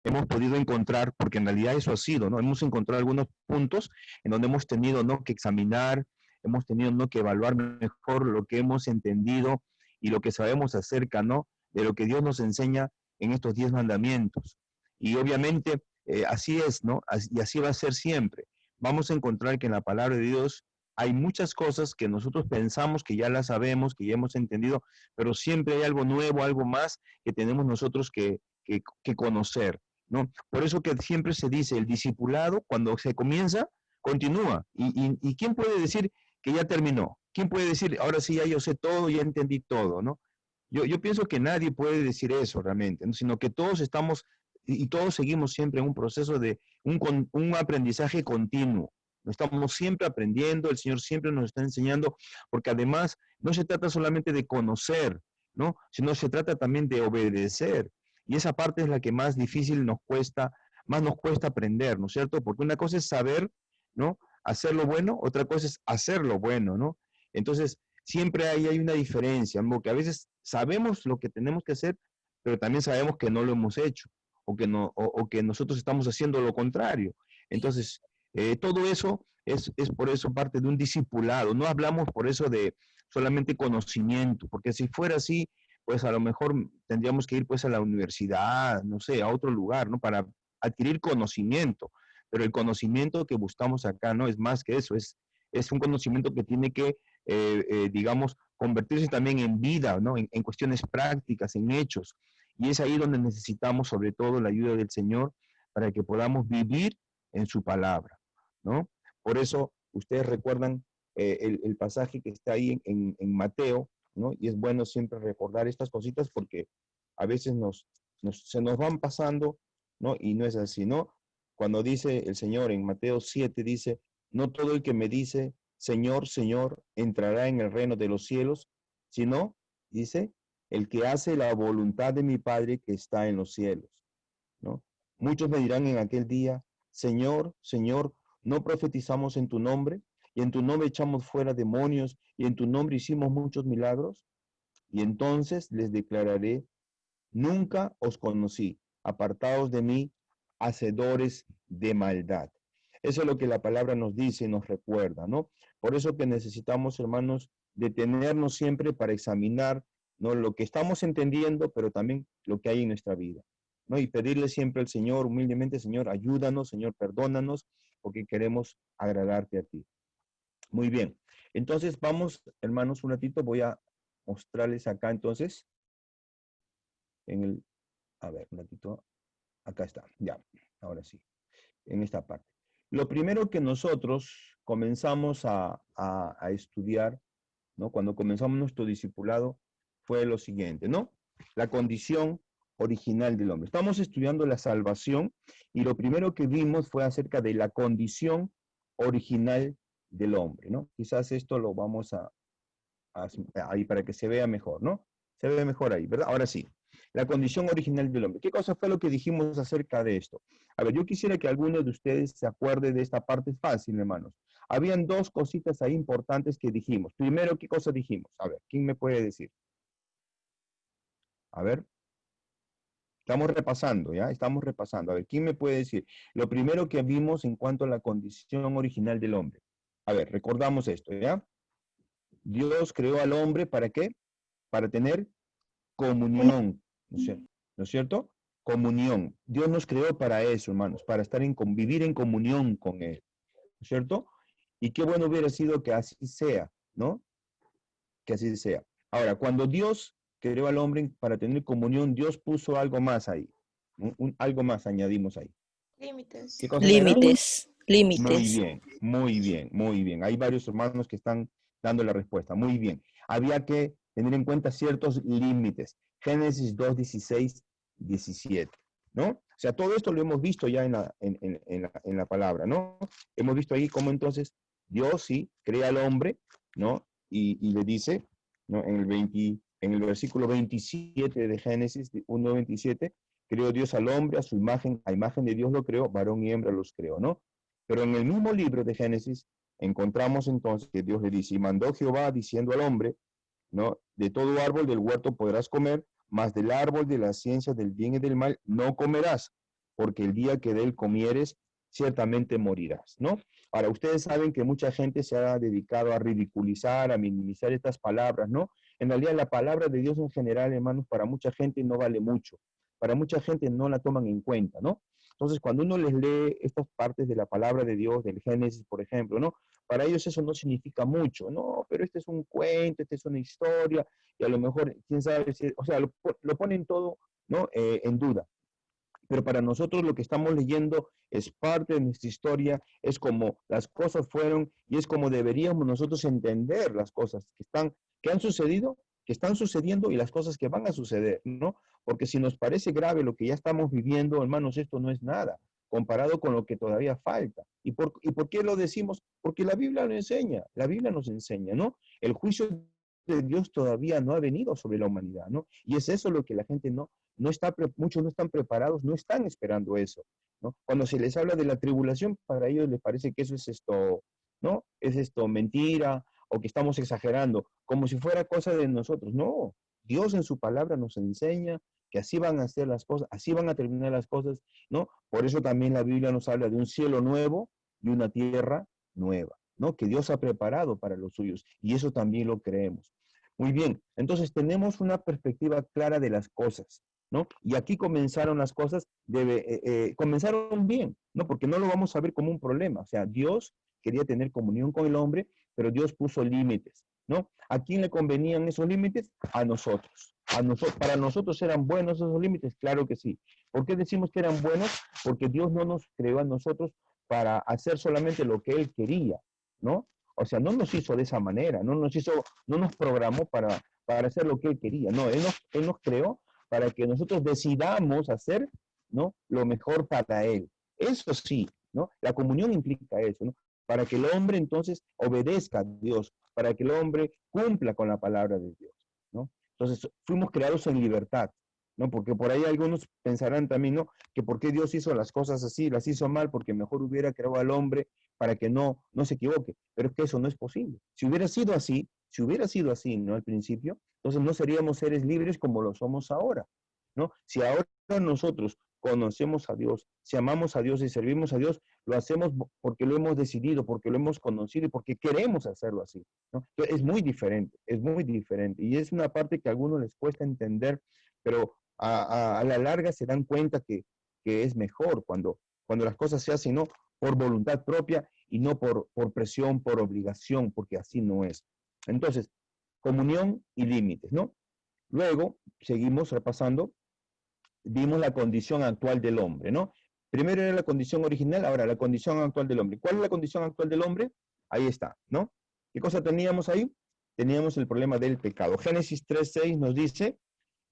hemos podido encontrar, porque en realidad eso ha sido, ¿no? Hemos encontrado algunos puntos en donde hemos tenido, ¿no?, que examinar, hemos tenido, ¿no?, que evaluar mejor lo que hemos entendido y lo que sabemos acerca, ¿no?, de lo que Dios nos enseña en estos 10 mandamientos. Y obviamente así es, ¿no? Y así va a ser siempre. Vamos a encontrar que en la palabra de Dios hay muchas cosas que nosotros pensamos que ya las sabemos, que ya hemos entendido, pero siempre hay algo nuevo, algo más que tenemos nosotros que conocer, ¿no? Por eso que siempre se dice, el discipulado, cuando se comienza, continúa. ¿Y quién puede decir que ya terminó? ¿Quién puede decir, ahora sí, ya yo sé todo, ya entendí todo, ¿no? Yo pienso que nadie puede decir eso realmente, ¿no? Sino que todos estamos y todos seguimos siempre en un proceso de un aprendizaje continuo. Estamos siempre aprendiendo, el Señor siempre nos está enseñando, porque además no se trata solamente de conocer, ¿no? Sino se trata también de obedecer. Y esa parte es la que más difícil más nos cuesta aprender, ¿no es cierto? Porque una cosa es saber, ¿no? Hacer lo bueno, otra cosa es hacer lo bueno, ¿no? Entonces, siempre hay una diferencia, ¿no? Porque a veces sabemos lo que tenemos que hacer, pero también sabemos que no lo hemos hecho, o que, no, o que nosotros estamos haciendo lo contrario. Entonces, todo eso es por eso parte de un discipulado. No hablamos por eso de solamente conocimiento, porque si fuera así, pues a lo mejor tendríamos que ir pues a la universidad, no sé, a otro lugar, ¿no? Para adquirir conocimiento. Pero el conocimiento que buscamos acá no es más que eso, es un conocimiento que tiene que, digamos, convertirse también en vida, ¿no? En cuestiones prácticas, en hechos. Y es ahí donde necesitamos sobre todo la ayuda del Señor para que podamos vivir en su palabra, ¿no? Por eso ustedes recuerdan el pasaje que está ahí en Mateo, ¿no? Y es bueno siempre recordar estas cositas porque a veces se nos van pasando, ¿no? Y no es así, ¿no? Cuando dice el Señor en Mateo 7, dice, no todo el que me dice, Señor, Señor, entrará en el reino de los cielos, sino, dice, el que hace la voluntad de mi Padre que está en los cielos, ¿no? Muchos me dirán en aquel día, Señor, Señor, ¿no profetizamos en tu nombre? Y en tu nombre echamos fuera demonios, y en tu nombre hicimos muchos milagros. Y entonces les declararé, nunca os conocí, apartados de mí, hacedores de maldad. Eso es lo que la palabra nos dice y nos recuerda, ¿no? Por eso que necesitamos, hermanos, detenernos siempre para examinar, ¿no?, lo que estamos entendiendo, pero también lo que hay en nuestra vida, ¿no? Y pedirle siempre al Señor, humildemente, Señor, ayúdanos, Señor, perdónanos, porque queremos agradarte a ti. Muy bien. Entonces, vamos, hermanos, un ratito, voy a mostrarles acá entonces, en el, a ver, un ratito, acá está, ya, ahora sí, en esta parte. Lo primero que nosotros comenzamos a estudiar, ¿no? Cuando comenzamos nuestro discipulado, fue lo siguiente, ¿no? La condición original del hombre. Estamos estudiando la salvación y lo primero que vimos fue acerca de la condición original del hombre, ¿no? Quizás esto lo vamos ahí para que se vea mejor, ¿no? Se ve mejor ahí, ¿verdad? Ahora sí, la condición original del hombre. ¿Qué cosa fue lo que dijimos acerca de esto? A ver, yo quisiera que alguno de ustedes se acuerde de esta parte fácil, hermanos. Habían dos cositas ahí importantes que dijimos. Primero, ¿qué cosa dijimos? A ver, ¿quién me puede decir? A ver, estamos repasando, ¿ya? Estamos repasando. A ver, ¿quién me puede decir? Lo primero que vimos en cuanto a la condición original del hombre. A ver, recordamos esto, ¿ya? Dios creó al hombre, ¿para qué? Para tener comunión, ¿no es cierto? ¿No es cierto? Comunión. Dios nos creó para eso, hermanos, para vivir en comunión con Él, ¿no es cierto? Y qué bueno hubiera sido que así sea, ¿no? Que así sea. Ahora, cuando Dios creó al hombre para tener comunión, Dios puso algo más ahí, algo más añadimos ahí. ¿Qué Límites. cosa era? Límites, Muy límites. bien, muy bien, muy bien. Hay varios hermanos que están dando la respuesta. Muy bien. Había que tener en cuenta ciertos límites. Génesis 2, 16, 17, ¿no? O sea, todo esto lo hemos visto ya en la palabra, ¿no? Hemos visto ahí cómo entonces Dios sí crea al hombre, ¿no? Y le dice, ¿no? En el versículo 27 de Génesis 1, 27, creó Dios al hombre a imagen de Dios lo creó, varón y hembra los creó, ¿no? Pero en el mismo libro de Génesis encontramos entonces que Dios le dice, y mandó Jehová diciendo al hombre, ¿no? De todo árbol del huerto podrás comer, mas del árbol de la ciencia del bien y del mal no comerás, porque el día que de él comieres, ciertamente morirás, ¿no? Ahora, ustedes saben que mucha gente se ha dedicado a ridiculizar, a minimizar estas palabras, ¿no? En realidad, la palabra de Dios en general, hermanos, para mucha gente no vale mucho. Para mucha gente no la toman en cuenta, ¿no? Entonces, cuando uno les lee estas partes de la palabra de Dios, del Génesis, por ejemplo, ¿no? Para ellos eso no significa mucho, ¿no? Pero este es un cuento, esta es una historia, y a lo mejor, quién sabe si, o sea, lo ponen todo, ¿no? En duda. Pero para nosotros lo que estamos leyendo es parte de nuestra historia, es como las cosas fueron y es como deberíamos nosotros entender las cosas que han sucedido, que están sucediendo y las cosas que van a suceder, ¿no? Porque si nos parece grave lo que ya estamos viviendo, hermanos, esto no es nada comparado con lo que todavía falta. ¿Y por qué lo decimos? Porque la Biblia lo enseña, la Biblia nos enseña, ¿no? El juicio de Dios todavía no ha venido sobre la humanidad, ¿no? Y es eso lo que la gente muchos no están preparados, no están esperando eso, ¿no? Cuando se les habla de la tribulación, para ellos les parece que eso es esto, ¿no? Es esto mentira o que estamos exagerando, como si fuera cosa de nosotros. No, Dios en su palabra nos enseña que así van a ser las cosas, así van a terminar las cosas, ¿no? Por eso también la Biblia nos habla de un cielo nuevo y una tierra nueva, ¿no? Que Dios ha preparado para los suyos, y eso también lo creemos. Muy bien, entonces tenemos una perspectiva clara de las cosas, ¿no? Y aquí comenzaron las cosas, comenzaron bien, ¿no? Porque no lo vamos a ver como un problema. O sea, Dios quería tener comunión con el hombre, pero Dios puso límites, ¿no? ¿A quién le convenían esos límites? A nosotros. Para nosotros eran buenos esos límites, claro que sí. ¿Por qué decimos que eran buenos? Porque Dios no nos creó a nosotros para hacer solamente lo que Él quería, ¿no? O sea, no nos hizo de esa manera, no nos programó para hacer lo que Él quería, no, Él nos creó para que nosotros decidamos hacer, ¿no? Lo mejor para Él. Eso sí, ¿no? La comunión implica eso, ¿no? Para que el hombre entonces obedezca a Dios, para que el hombre cumpla con la palabra de Dios, ¿no? Entonces, fuimos creados en libertad, ¿no? Porque por ahí algunos pensarán también, ¿no? Que por qué Dios hizo las cosas así, las hizo mal, porque mejor hubiera creado al hombre para que no se equivoque. Pero es que eso no es posible. Si hubiera sido así, ¿no? Al principio, entonces no seríamos seres libres como lo somos ahora, ¿no? Si ahora nosotros conocemos a Dios, si amamos a Dios y servimos a Dios, lo hacemos porque lo hemos decidido, porque lo hemos conocido y porque queremos hacerlo así, ¿no? Entonces, es muy diferente. Y es una parte que a algunos les cuesta entender, pero a la larga se dan cuenta que es mejor cuando las cosas se hacen, ¿no? Por voluntad propia y no por presión, por obligación, porque así no es. Entonces, comunión y límites, ¿no? Luego, seguimos repasando, vimos la condición actual del hombre, ¿no? Primero era la condición original, ahora la condición actual del hombre. ¿Cuál es la condición actual del hombre? Ahí está, ¿no? ¿Qué cosa teníamos ahí? Teníamos el problema del pecado. Génesis 3:6 nos dice,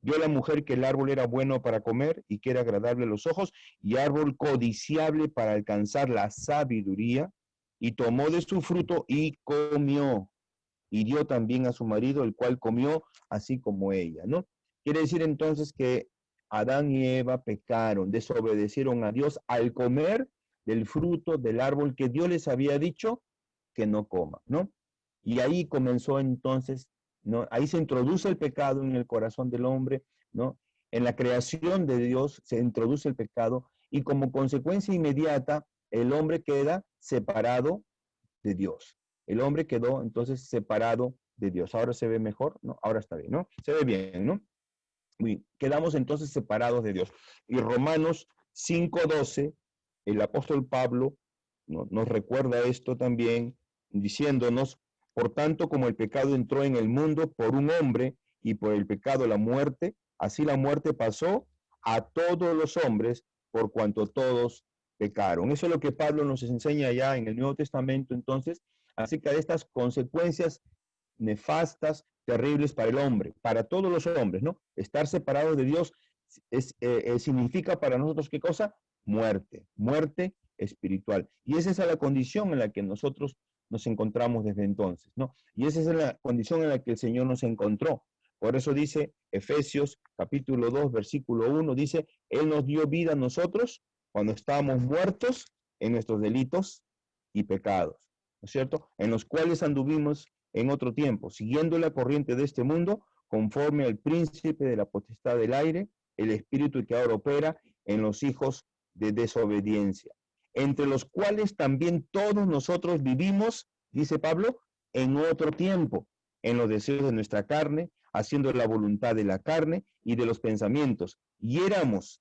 vio la mujer que el árbol era bueno para comer y que era agradable a los ojos y árbol codiciable para alcanzar la sabiduría, y tomó de su fruto y comió, y dio también a su marido, el cual comió así como ella, ¿no? Quiere decir entonces que Adán y Eva pecaron, desobedecieron a Dios al comer del fruto del árbol que Dios les había dicho que no coma, ¿no? Y ahí comenzó entonces, ¿no? Ahí se introduce el pecado en el corazón del hombre, ¿no? En la creación de Dios se introduce el pecado y como consecuencia inmediata el hombre queda separado de Dios. El hombre quedó entonces separado de Dios. Ahora se ve mejor, ¿no? Ahora está bien, ¿no? Se ve bien, ¿no? Muy, quedamos entonces separados de Dios. Y Romanos 5:12, el apóstol Pablo nos recuerda esto también, diciéndonos, por tanto, como el pecado entró en el mundo por un hombre y por el pecado la muerte, así la muerte pasó a todos los hombres por cuanto todos pecaron. Eso es lo que Pablo nos enseña ya en el Nuevo Testamento, entonces, acerca de estas consecuencias nefastas, terribles para el hombre, para todos los hombres, ¿no? Estar separados de Dios significa para nosotros, ¿qué cosa? Muerte espiritual. Y esa es la condición en la que nosotros nos encontramos desde entonces, ¿no? Y esa es la condición en la que el Señor nos encontró. Por eso dice Efesios capítulo 2, versículo 1, dice, Él nos dio vida a nosotros cuando estábamos muertos en nuestros delitos y pecados, ¿no es cierto? En los cuales anduvimos en otro tiempo, siguiendo la corriente de este mundo, conforme al príncipe de la potestad del aire, el espíritu que ahora opera en los hijos de desobediencia, entre los cuales también todos nosotros vivimos, dice Pablo, en otro tiempo, en los deseos de nuestra carne, haciendo la voluntad de la carne y de los pensamientos. Y éramos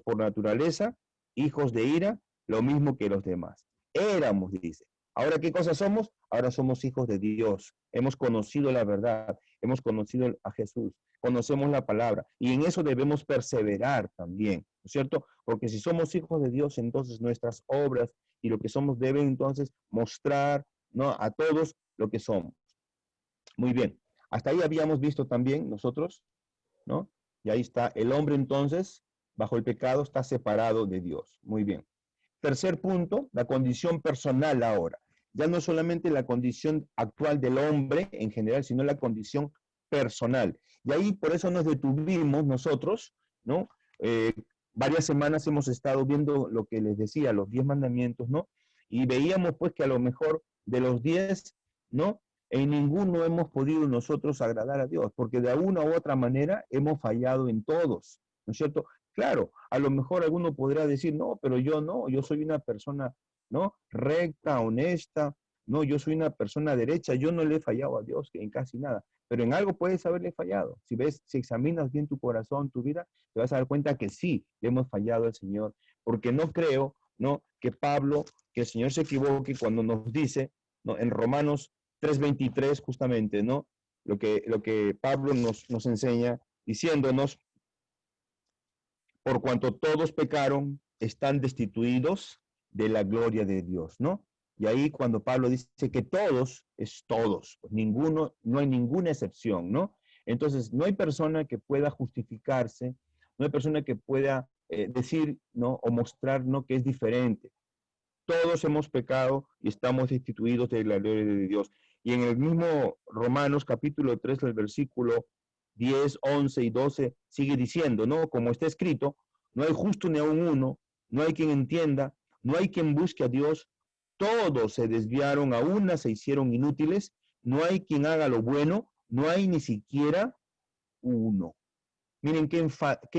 por naturaleza hijos de ira, lo mismo que los demás. Éramos, dice. Ahora, ¿qué cosa somos? Ahora somos hijos de Dios. Hemos conocido la verdad, hemos conocido a Jesús, conocemos la palabra y en eso debemos perseverar también, ¿no es cierto? Porque si somos hijos de Dios, entonces nuestras obras y lo que somos deben entonces mostrar, ¿no?, a todos lo que somos. Muy bien. Hasta ahí habíamos visto también nosotros, ¿no? Y ahí está, el hombre entonces, bajo el pecado, está separado de Dios. Muy bien. Tercer punto, la condición personal ahora. Ya no solamente la condición actual del hombre en general, sino la condición personal. Y ahí por eso nos detuvimos nosotros, ¿no? Eh, Varias semanas hemos estado viendo lo que les decía, los 10 mandamientos, ¿no? Y veíamos pues que a lo mejor de los 10, ¿no? En ninguno hemos podido nosotros agradar a Dios, porque de una u otra manera hemos fallado en todos, ¿no es cierto? Claro, a lo mejor alguno podrá decir, no, pero yo no, yo soy una persona, ¿no?, recta, honesta, no, yo soy una persona derecha, yo no le he fallado a Dios en casi nada, pero en algo puedes haberle fallado. Si ves, si examinas bien tu corazón, tu vida, te vas a dar cuenta que sí, le hemos fallado al Señor, porque no creo, ¿no?, que Pablo, que el Señor se equivoque cuando nos dice, ¿no?, en Romanos 3:23 justamente, ¿no?, lo que Pablo nos enseña diciéndonos, por cuanto todos pecaron, están destituidos de la gloria de Dios, ¿no? Y ahí cuando Pablo dice que todos, es todos, pues ninguno, no hay ninguna excepción, ¿no? Entonces, no hay persona que pueda justificarse, no hay persona que pueda decir, ¿no?, o mostrar, ¿no?, que es diferente. Todos hemos pecado y estamos destituidos de la gloria de Dios. Y en el mismo Romanos capítulo 3, el versículo 10, 11 y 12 sigue diciendo, ¿no? Como está escrito, no hay justo ni aun uno, no hay quien entienda, no hay quien busque a Dios, todos se desviaron, a una se hicieron inútiles, no hay quien haga lo bueno, no hay ni siquiera uno. Miren qué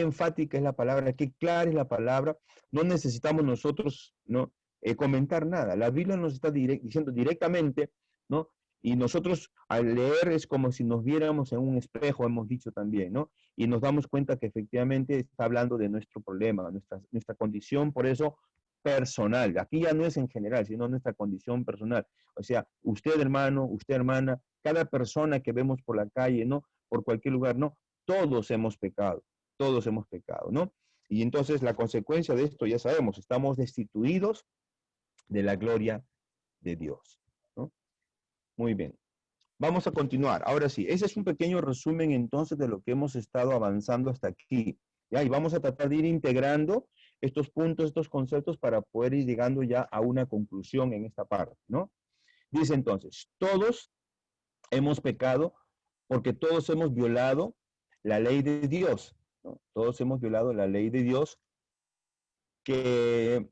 enfática es la palabra, qué clara es la palabra. No necesitamos nosotros, ¿no?, comentar nada. La Biblia nos está diciendo directamente, ¿no? Y nosotros al leer es como si nos viéramos en un espejo, hemos dicho también, ¿no? Y nos damos cuenta que efectivamente está hablando de nuestro problema, nuestra condición, por eso personal. Aquí ya no es en general, sino nuestra condición personal. O sea, usted hermano, usted hermana, cada persona que vemos por la calle, ¿no?, por cualquier lugar, ¿no?, todos hemos pecado, ¿no? Y entonces la consecuencia de esto ya sabemos, estamos destituidos de la gloria de Dios, ¿no? Muy bien. Vamos a continuar. Ahora sí, ese es un pequeño resumen entonces de lo que hemos estado avanzando hasta aquí. ¿Ya? Y vamos a tratar de ir integrando estos puntos, estos conceptos para poder ir llegando ya a una conclusión en esta parte, ¿no? Dice entonces, todos hemos pecado porque todos hemos violado la ley de Dios, ¿no? Todos hemos violado la ley de Dios que,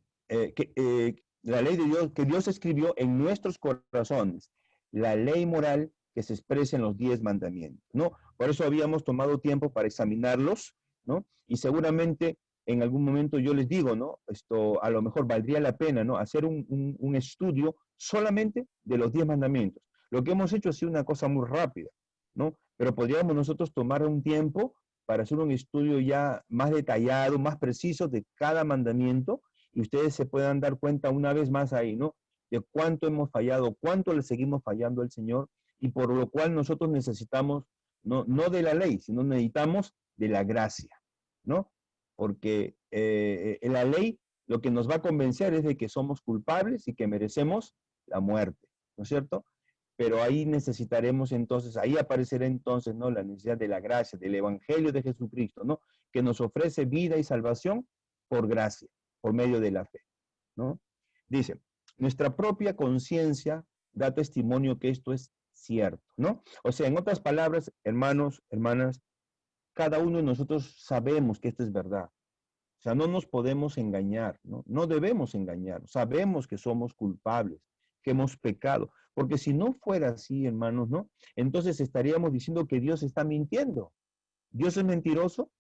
la ley de Dios que Dios escribió en nuestros corazones, la ley moral que se expresa en los 10 mandamientos, ¿no? Por eso habíamos tomado tiempo para examinarlos, ¿no? Y seguramente en algún momento yo les digo, ¿no? Esto a lo mejor valdría la pena, ¿no?, hacer un estudio solamente de los 10 mandamientos. Lo que hemos hecho ha sido una cosa muy rápida, ¿no? Pero podríamos nosotros tomar un tiempo para hacer un estudio ya más detallado, más preciso de cada mandamiento, y ustedes se puedan dar cuenta una vez más ahí, ¿no?, de cuánto hemos fallado, cuánto le seguimos fallando al Señor, y por lo cual nosotros necesitamos, no de la ley, sino necesitamos de la gracia, ¿no? Porque en la ley lo que nos va a convencer es de que somos culpables y que merecemos la muerte, ¿no es cierto? Pero ahí necesitaremos entonces, ahí aparecerá entonces, ¿no?, la necesidad de la gracia, del Evangelio de Jesucristo, ¿no?, que nos ofrece vida y salvación por gracia, por medio de la fe, ¿no? Dice, nuestra propia conciencia da testimonio que esto es cierto, ¿no? O sea, en otras palabras, hermanos, hermanas, cada uno de nosotros sabemos que esto es verdad. O sea, no nos podemos engañar, ¿no? No debemos engañar. Sabemos que somos culpables, que hemos pecado. Porque si no fuera así, hermanos, ¿no?, entonces estaríamos diciendo que Dios está mintiendo. Dios es mentiroso.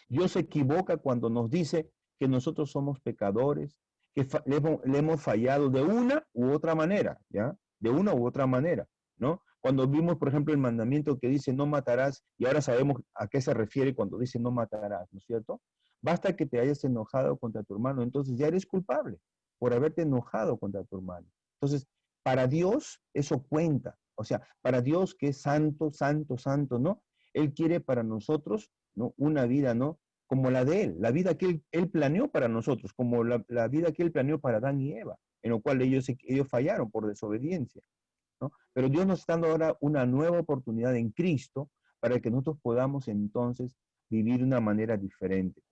Dios se equivoca cuando nos dice que nosotros somos pecadores, que le hemos fallado de una u otra manera, ¿ya? De una u otra manera, ¿no? Cuando vimos, por ejemplo, el mandamiento que dice no matarás, y ahora sabemos a qué se refiere cuando dice no matarás, ¿no es cierto? Basta que te hayas enojado contra tu hermano, entonces ya eres culpable por haberte enojado contra tu hermano. Entonces, para Dios eso cuenta. O sea, para Dios que es santo, santo, santo, ¿no? Él quiere para nosotros, ¿no? Una vida, ¿no? Como la de Él, la vida que Él planeó para nosotros, como la vida que Él planeó para Adán y Eva, en lo cual ellos fallaron por desobediencia, ¿no? Pero Dios nos está dando ahora una nueva oportunidad en Cristo para que nosotros podamos entonces vivir de una manera diferente.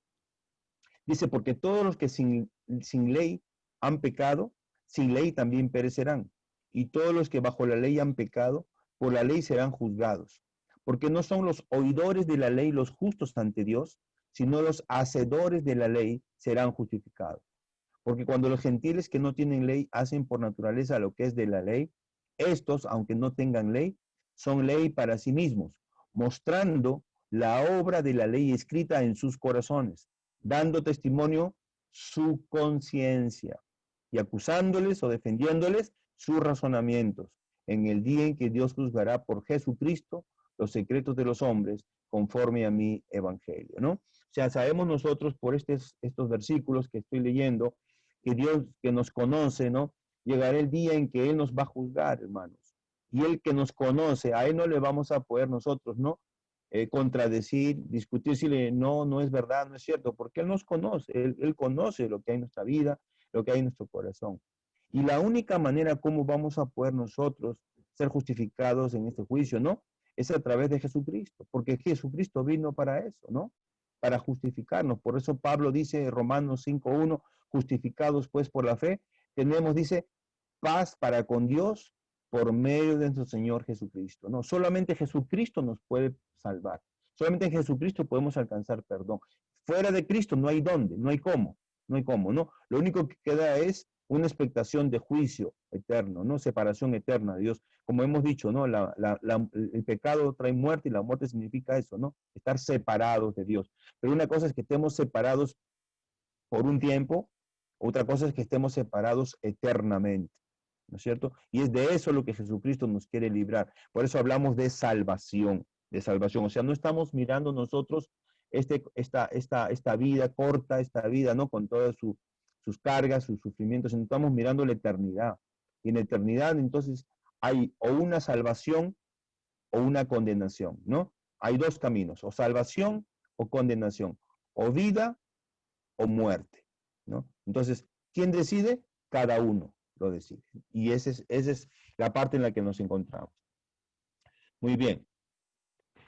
Dice, porque todos los que sin ley han pecado, sin ley también perecerán. Y todos los que bajo la ley han pecado, por la ley serán juzgados. Porque no son los oidores de la ley los justos ante Dios, sino los hacedores de la ley serán justificados. Porque cuando los gentiles que no tienen ley hacen por naturaleza lo que es de la ley, estos, aunque no tengan ley, son ley para sí mismos, mostrando la obra de la ley escrita en sus corazones, dando testimonio su conciencia y acusándoles o defendiéndoles sus razonamientos en el día en que Dios juzgará por Jesucristo los secretos de los hombres conforme a mi evangelio, ¿no? O sea, sabemos nosotros por estos versículos que estoy leyendo que Dios que nos conoce, ¿no? Llegará el día en que Él nos va a juzgar, hermanos. Y Él que nos conoce, a Él no le vamos a poder nosotros, ¿no? Contradecir, discutir, decirle, no, no es verdad, no es cierto, porque Él nos conoce, Él conoce lo que hay en nuestra vida, lo que hay en nuestro corazón. Y la única manera como vamos a poder nosotros ser justificados en este juicio, ¿no? Es a través de Jesucristo, porque Jesucristo vino para eso, ¿no? Para justificarnos. Por eso Pablo dice, Romanos 5:1, justificados pues por la fe, tenemos, dice, paz para con Dios por medio de nuestro Señor Jesucristo, ¿no? Solamente Jesucristo nos puede salvar. Solamente en Jesucristo podemos alcanzar perdón. Fuera de Cristo no hay dónde, no hay cómo, no hay cómo, ¿no? Lo único que queda es una expectación de juicio eterno, ¿no? Separación eterna de Dios. Como hemos dicho, ¿no? El pecado trae muerte y la muerte significa eso, ¿no? Estar separados de Dios. Pero una cosa es que estemos separados por un tiempo, otra cosa es que estemos separados eternamente, ¿no es cierto? Y es de eso lo que Jesucristo nos quiere librar. Por eso hablamos de salvación, de salvación. O sea, no estamos mirando nosotros esta vida corta, esta vida, ¿no? Con todas sus cargas, sus sufrimientos, sino estamos mirando la eternidad. Y en la eternidad, entonces, hay o una salvación o una condenación, ¿no? Hay dos caminos, o salvación o condenación, o vida o muerte, ¿no? Entonces, ¿quién decide? Cada uno lo decide. Y esa es la parte en la que nos encontramos. Muy bien.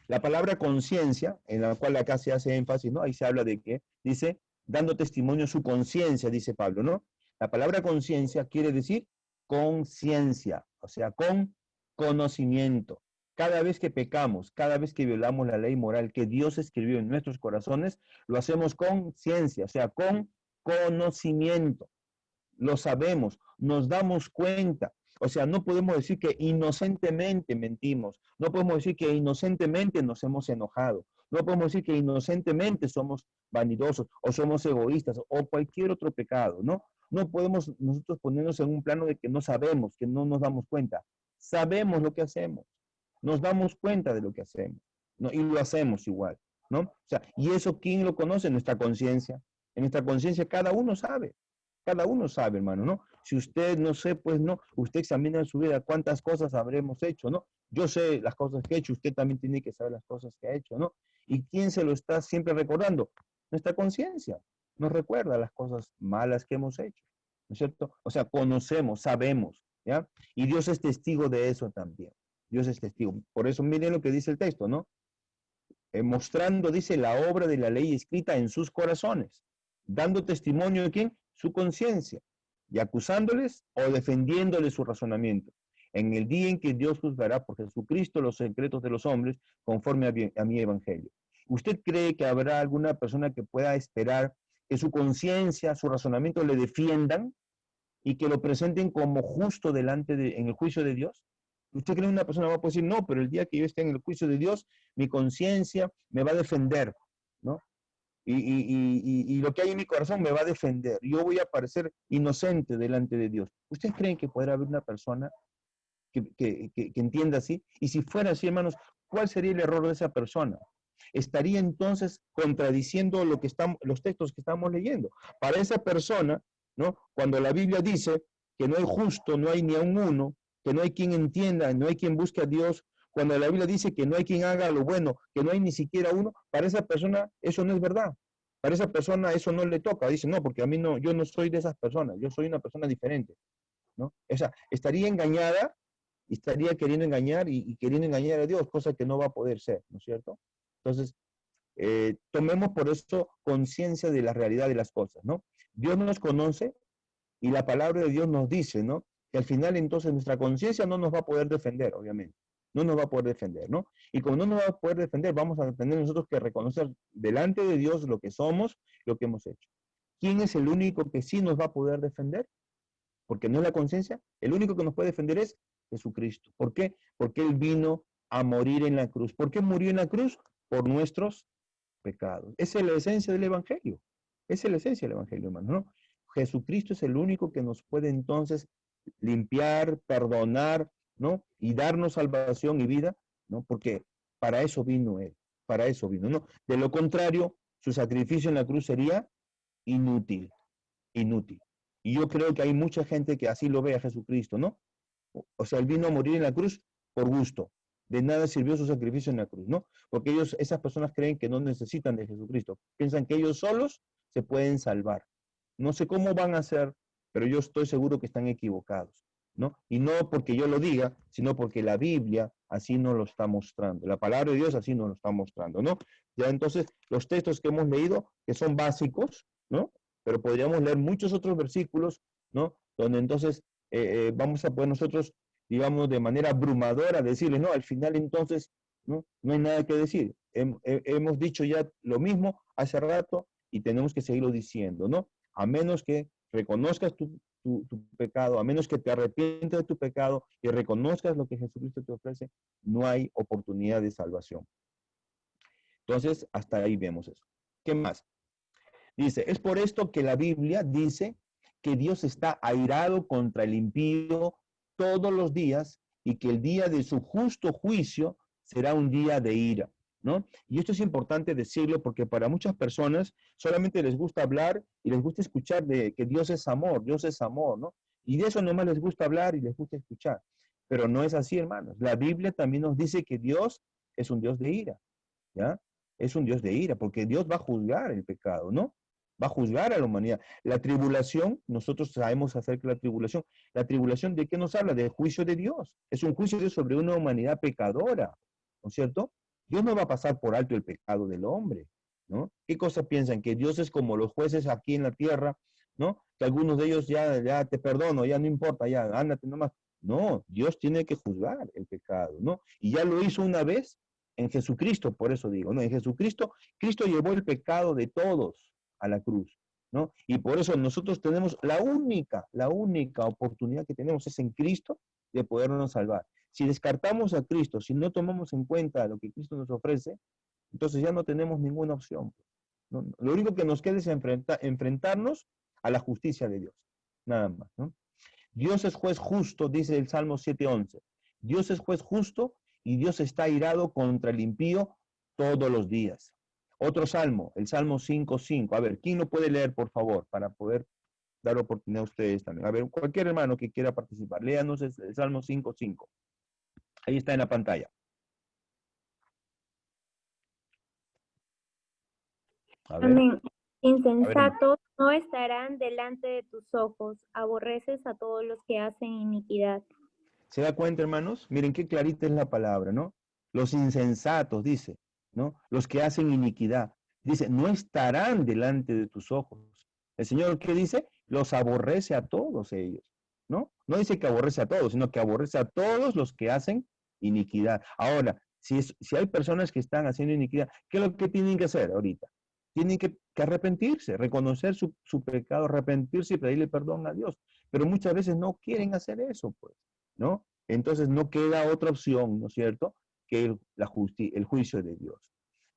La palabra conciencia, en la cual acá se hace énfasis, ¿no? Ahí se habla de que, dice, dando testimonio su conciencia, dice Pablo, ¿no? La palabra conciencia quiere decir conciencia, o sea, con conocimiento. Cada vez que pecamos, cada vez que violamos la ley moral que Dios escribió en nuestros corazones, lo hacemos con ciencia, o sea, con conocimiento. Lo sabemos, nos damos cuenta. O sea, no podemos decir que inocentemente mentimos, no podemos decir que inocentemente nos hemos enojado, no podemos decir que inocentemente somos vanidosos o somos egoístas o cualquier otro pecado, ¿no? No podemos nosotros ponernos en un plano de que no sabemos, que no nos damos cuenta. Sabemos lo que hacemos, nos damos cuenta de lo que hacemos, ¿no? Y lo hacemos igual, ¿no? O sea, ¿y eso quién lo conoce? Nuestra conciencia. En nuestra conciencia cada uno sabe. Cada uno sabe, hermano, ¿no? Si usted no sé, pues no, usted examina en su vida cuántas cosas habremos hecho, ¿no? Yo sé las cosas que he hecho, usted también tiene que saber las cosas que ha hecho, ¿no? ¿Y quién se lo está siempre recordando? Nuestra conciencia nos recuerda las cosas malas que hemos hecho, ¿no es cierto? O sea, conocemos, sabemos, ¿ya? Y Dios es testigo de eso también. Dios es testigo. Por eso miren lo que dice el texto, ¿no? Mostrando, dice, la obra de la ley escrita en sus corazones, dando testimonio de quién, su conciencia, y acusándoles o defendiéndoles su razonamiento, en el día en que Dios juzgará por Jesucristo los secretos de los hombres, conforme a mi evangelio. ¿Usted cree que habrá alguna persona que pueda esperar que su conciencia, su razonamiento le defiendan y que lo presenten como justo en el juicio de Dios? ¿Usted cree que una persona va a poder decir, no, pero el día que yo esté en el juicio de Dios, mi conciencia me va a defender, ¿no? y lo que hay en mi corazón me va a defender. Yo voy a parecer inocente delante de Dios. ¿Ustedes creen que podrá haber una persona que entienda así? Y si fuera así, hermanos, ¿cuál sería el error de esa persona? Estaría entonces contradiciendo lo que estamos, los textos que estamos leyendo. Para esa persona, ¿no? Cuando la Biblia dice que no hay justo, no hay ni a un uno, que no hay quien entienda, no hay quien busque a Dios, cuando la Biblia dice que no hay quien haga lo bueno, que no hay ni siquiera uno, para esa persona eso no es verdad. Para esa persona eso no le toca. Dice, no, porque a mí no, yo no soy de esas personas, yo soy una persona diferente, ¿no? O sea, estaría engañada, estaría queriendo engañar y queriendo engañar a Dios, cosa que no va a poder ser, ¿no es cierto? Entonces, tomemos por eso conciencia de la realidad de las cosas, ¿no? Dios nos conoce y la palabra de Dios nos dice, ¿no? Que al final entonces nuestra conciencia no nos va a poder defender, obviamente. No nos va a poder defender, ¿no? Y como no nos va a poder defender, vamos a tener nosotros que reconocer delante de Dios lo que somos, lo que hemos hecho. ¿Quién es el único que sí nos va a poder defender? Porque no es la conciencia. El único que nos puede defender es Jesucristo. ¿Por qué? Porque Él vino a morir en la cruz. ¿Por qué murió en la cruz? Por nuestros pecados. Esa es la esencia del Evangelio. Esa es la esencia del Evangelio, hermano, ¿no? Jesucristo es el único que nos puede entonces limpiar, perdonar, ¿no? Y darnos salvación y vida, ¿no? Porque para eso vino Él, para eso vino, ¿no? De lo contrario, su sacrificio en la cruz sería inútil, inútil. Y yo creo que hay mucha gente que así lo ve a Jesucristo, ¿no? O sea, Él vino a morir en la cruz por gusto. De nada sirvió su sacrificio en la cruz, ¿no? Porque ellos, esas personas creen que no necesitan de Jesucristo. Piensan que ellos solos se pueden salvar. No sé cómo van a hacer, pero yo estoy seguro que están equivocados, ¿no? Y no porque yo lo diga, sino porque la Biblia así nos lo está mostrando. La palabra de Dios así nos lo está mostrando, ¿no? Ya entonces, los textos que hemos leído, que son básicos, ¿no? Pero podríamos leer muchos otros versículos, ¿no? Donde entonces vamos a poder nosotros, digamos, de manera abrumadora decirles, no, al final entonces, ¿no? No hay nada que decir. Hemos dicho ya lo mismo hace rato y tenemos que seguirlo diciendo, ¿no? A menos que reconozcas tu pecado, a menos que te arrepientas de tu pecado y reconozcas lo que Jesucristo te ofrece, no hay oportunidad de salvación. Entonces, hasta ahí vemos eso. ¿Qué más? Dice, es por esto que la Biblia dice que Dios está airado contra el impío todos los días y que el día de su justo juicio será un día de ira, ¿no? Y esto es importante decirlo porque para muchas personas solamente les gusta hablar y les gusta escuchar de que Dios es amor, ¿no? Y de eso nomás les gusta hablar y les gusta escuchar. Pero no es así, hermanos. La Biblia también nos dice que Dios es un Dios de ira, ¿ya? Es un Dios de ira, porque Dios va a juzgar el pecado, ¿no? Va a juzgar a la humanidad. La tribulación, nosotros sabemos acerca de la tribulación ¿de qué nos habla? Del juicio de Dios. Es un juicio de Dios sobre una humanidad pecadora, ¿no es cierto? Dios no va a pasar por alto el pecado del hombre, ¿no? ¿Qué cosa piensan? Que Dios es como los jueces aquí en la tierra, ¿no? Que algunos de ellos ya te perdono, ya no importa, ya ándate nomás. No, Dios tiene que juzgar el pecado, ¿no? Y ya lo hizo una vez en Jesucristo, por eso digo, ¿no? En Jesucristo, Cristo llevó el pecado de todos a la cruz, ¿no? Y por eso nosotros tenemos la única oportunidad que tenemos es en Cristo de podernos salvar. Si descartamos a Cristo, si no tomamos en cuenta lo que Cristo nos ofrece, entonces ya no tenemos ninguna opción, ¿no? Lo único que nos queda es enfrentarnos a la justicia de Dios, nada más, ¿no? Dios es juez justo, dice el Salmo 7:11. Dios es juez justo y Dios está airado contra el impío todos los días. Otro salmo, el Salmo 5:5. A ver, ¿quién lo puede leer, por favor, para poder dar oportunidad a ustedes también? A ver, cualquier hermano que quiera participar, léanos el Salmo 5:5. Ahí está en la pantalla. A ver, Amén. a ver, hermano. Insensatos no estarán delante de tus ojos, aborreces a todos los que hacen iniquidad. ¿Se da cuenta, hermanos? Miren qué clarita es la palabra, ¿no? Los insensatos, dice, ¿no? Los que hacen iniquidad. Dice, no estarán delante de tus ojos. El Señor, ¿qué dice? Los aborrece a todos ellos, ¿no? No dice que aborrece a todos, sino que aborrece a todos los que hacen iniquidad. Ahora, si hay personas que están haciendo iniquidad, ¿qué es lo que tienen que hacer ahorita? Tienen que arrepentirse, reconocer su pecado, arrepentirse y pedirle perdón a Dios. Pero muchas veces no quieren hacer eso, pues, ¿no? Entonces no queda otra opción, ¿no es cierto?, que el juicio de Dios.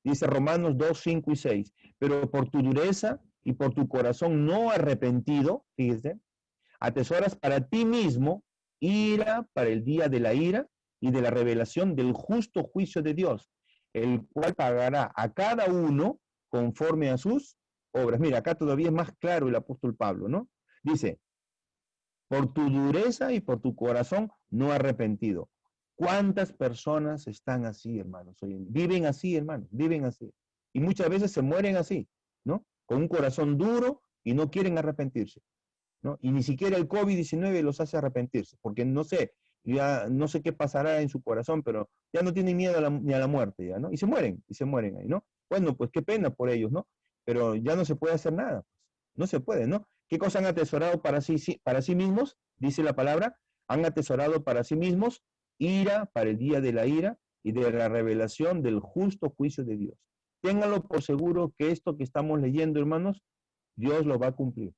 Dice Romanos 2, 5 y 6. Pero por tu dureza y por tu corazón no arrepentido, fíjese, atesoras para ti mismo ira para el día de la ira y de la revelación del justo juicio de Dios, el cual pagará a cada uno conforme a sus obras. Mira, acá todavía es más claro el apóstol Pablo, ¿no? Dice, por tu dureza y por tu corazón no arrepentido. ¿Cuántas personas están así, hermanos? Viven así, hermanos, viven así. Y muchas veces se mueren así, ¿no? Con un corazón duro y no quieren arrepentirse, ¿no? Y ni siquiera el COVID-19 los hace arrepentirse, porque no sé, ya no sé qué pasará en su corazón, pero ya no tienen miedo ni a la muerte, ya, ¿no? Y se mueren ahí, ¿no? Bueno, pues qué pena por ellos, ¿no? Pero ya no se puede hacer nada, pues. No se puede, ¿no? ¿Qué cosa han atesorado para sí mismos? Dice la palabra, han atesorado para sí mismos ira para el día de la ira y de la revelación del justo juicio de Dios. Ténganlo por seguro que esto que estamos leyendo, hermanos, Dios lo va a cumplir.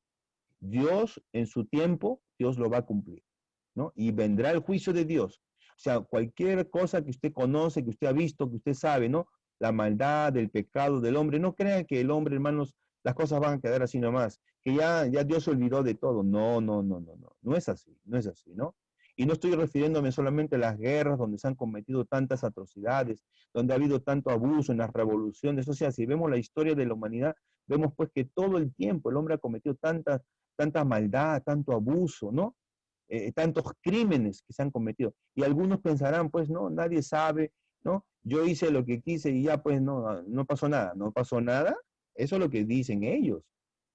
Dios en su tiempo, Dios lo va a cumplir, ¿no? Y vendrá el juicio de Dios. O sea, cualquier cosa que usted conoce, que usted ha visto, que usted sabe, ¿no? La maldad, el pecado del hombre, no crean que el hombre, hermanos, las cosas van a quedar así nomás, que ya Dios se olvidó de todo. No, no, no, no, no, no es así, no es así, ¿no? Y no estoy refiriéndome solamente a las guerras donde se han cometido tantas atrocidades, donde ha habido tanto abuso en las revoluciones. O sea, si vemos la historia de la humanidad, vemos pues que todo el tiempo el hombre ha cometido tanta maldad, tanto abuso, ¿no? Tantos crímenes que se han cometido. Y algunos pensarán, pues, no, nadie sabe, ¿no? Yo hice lo que quise y ya, pues, no pasó nada. No pasó nada, eso es lo que dicen ellos.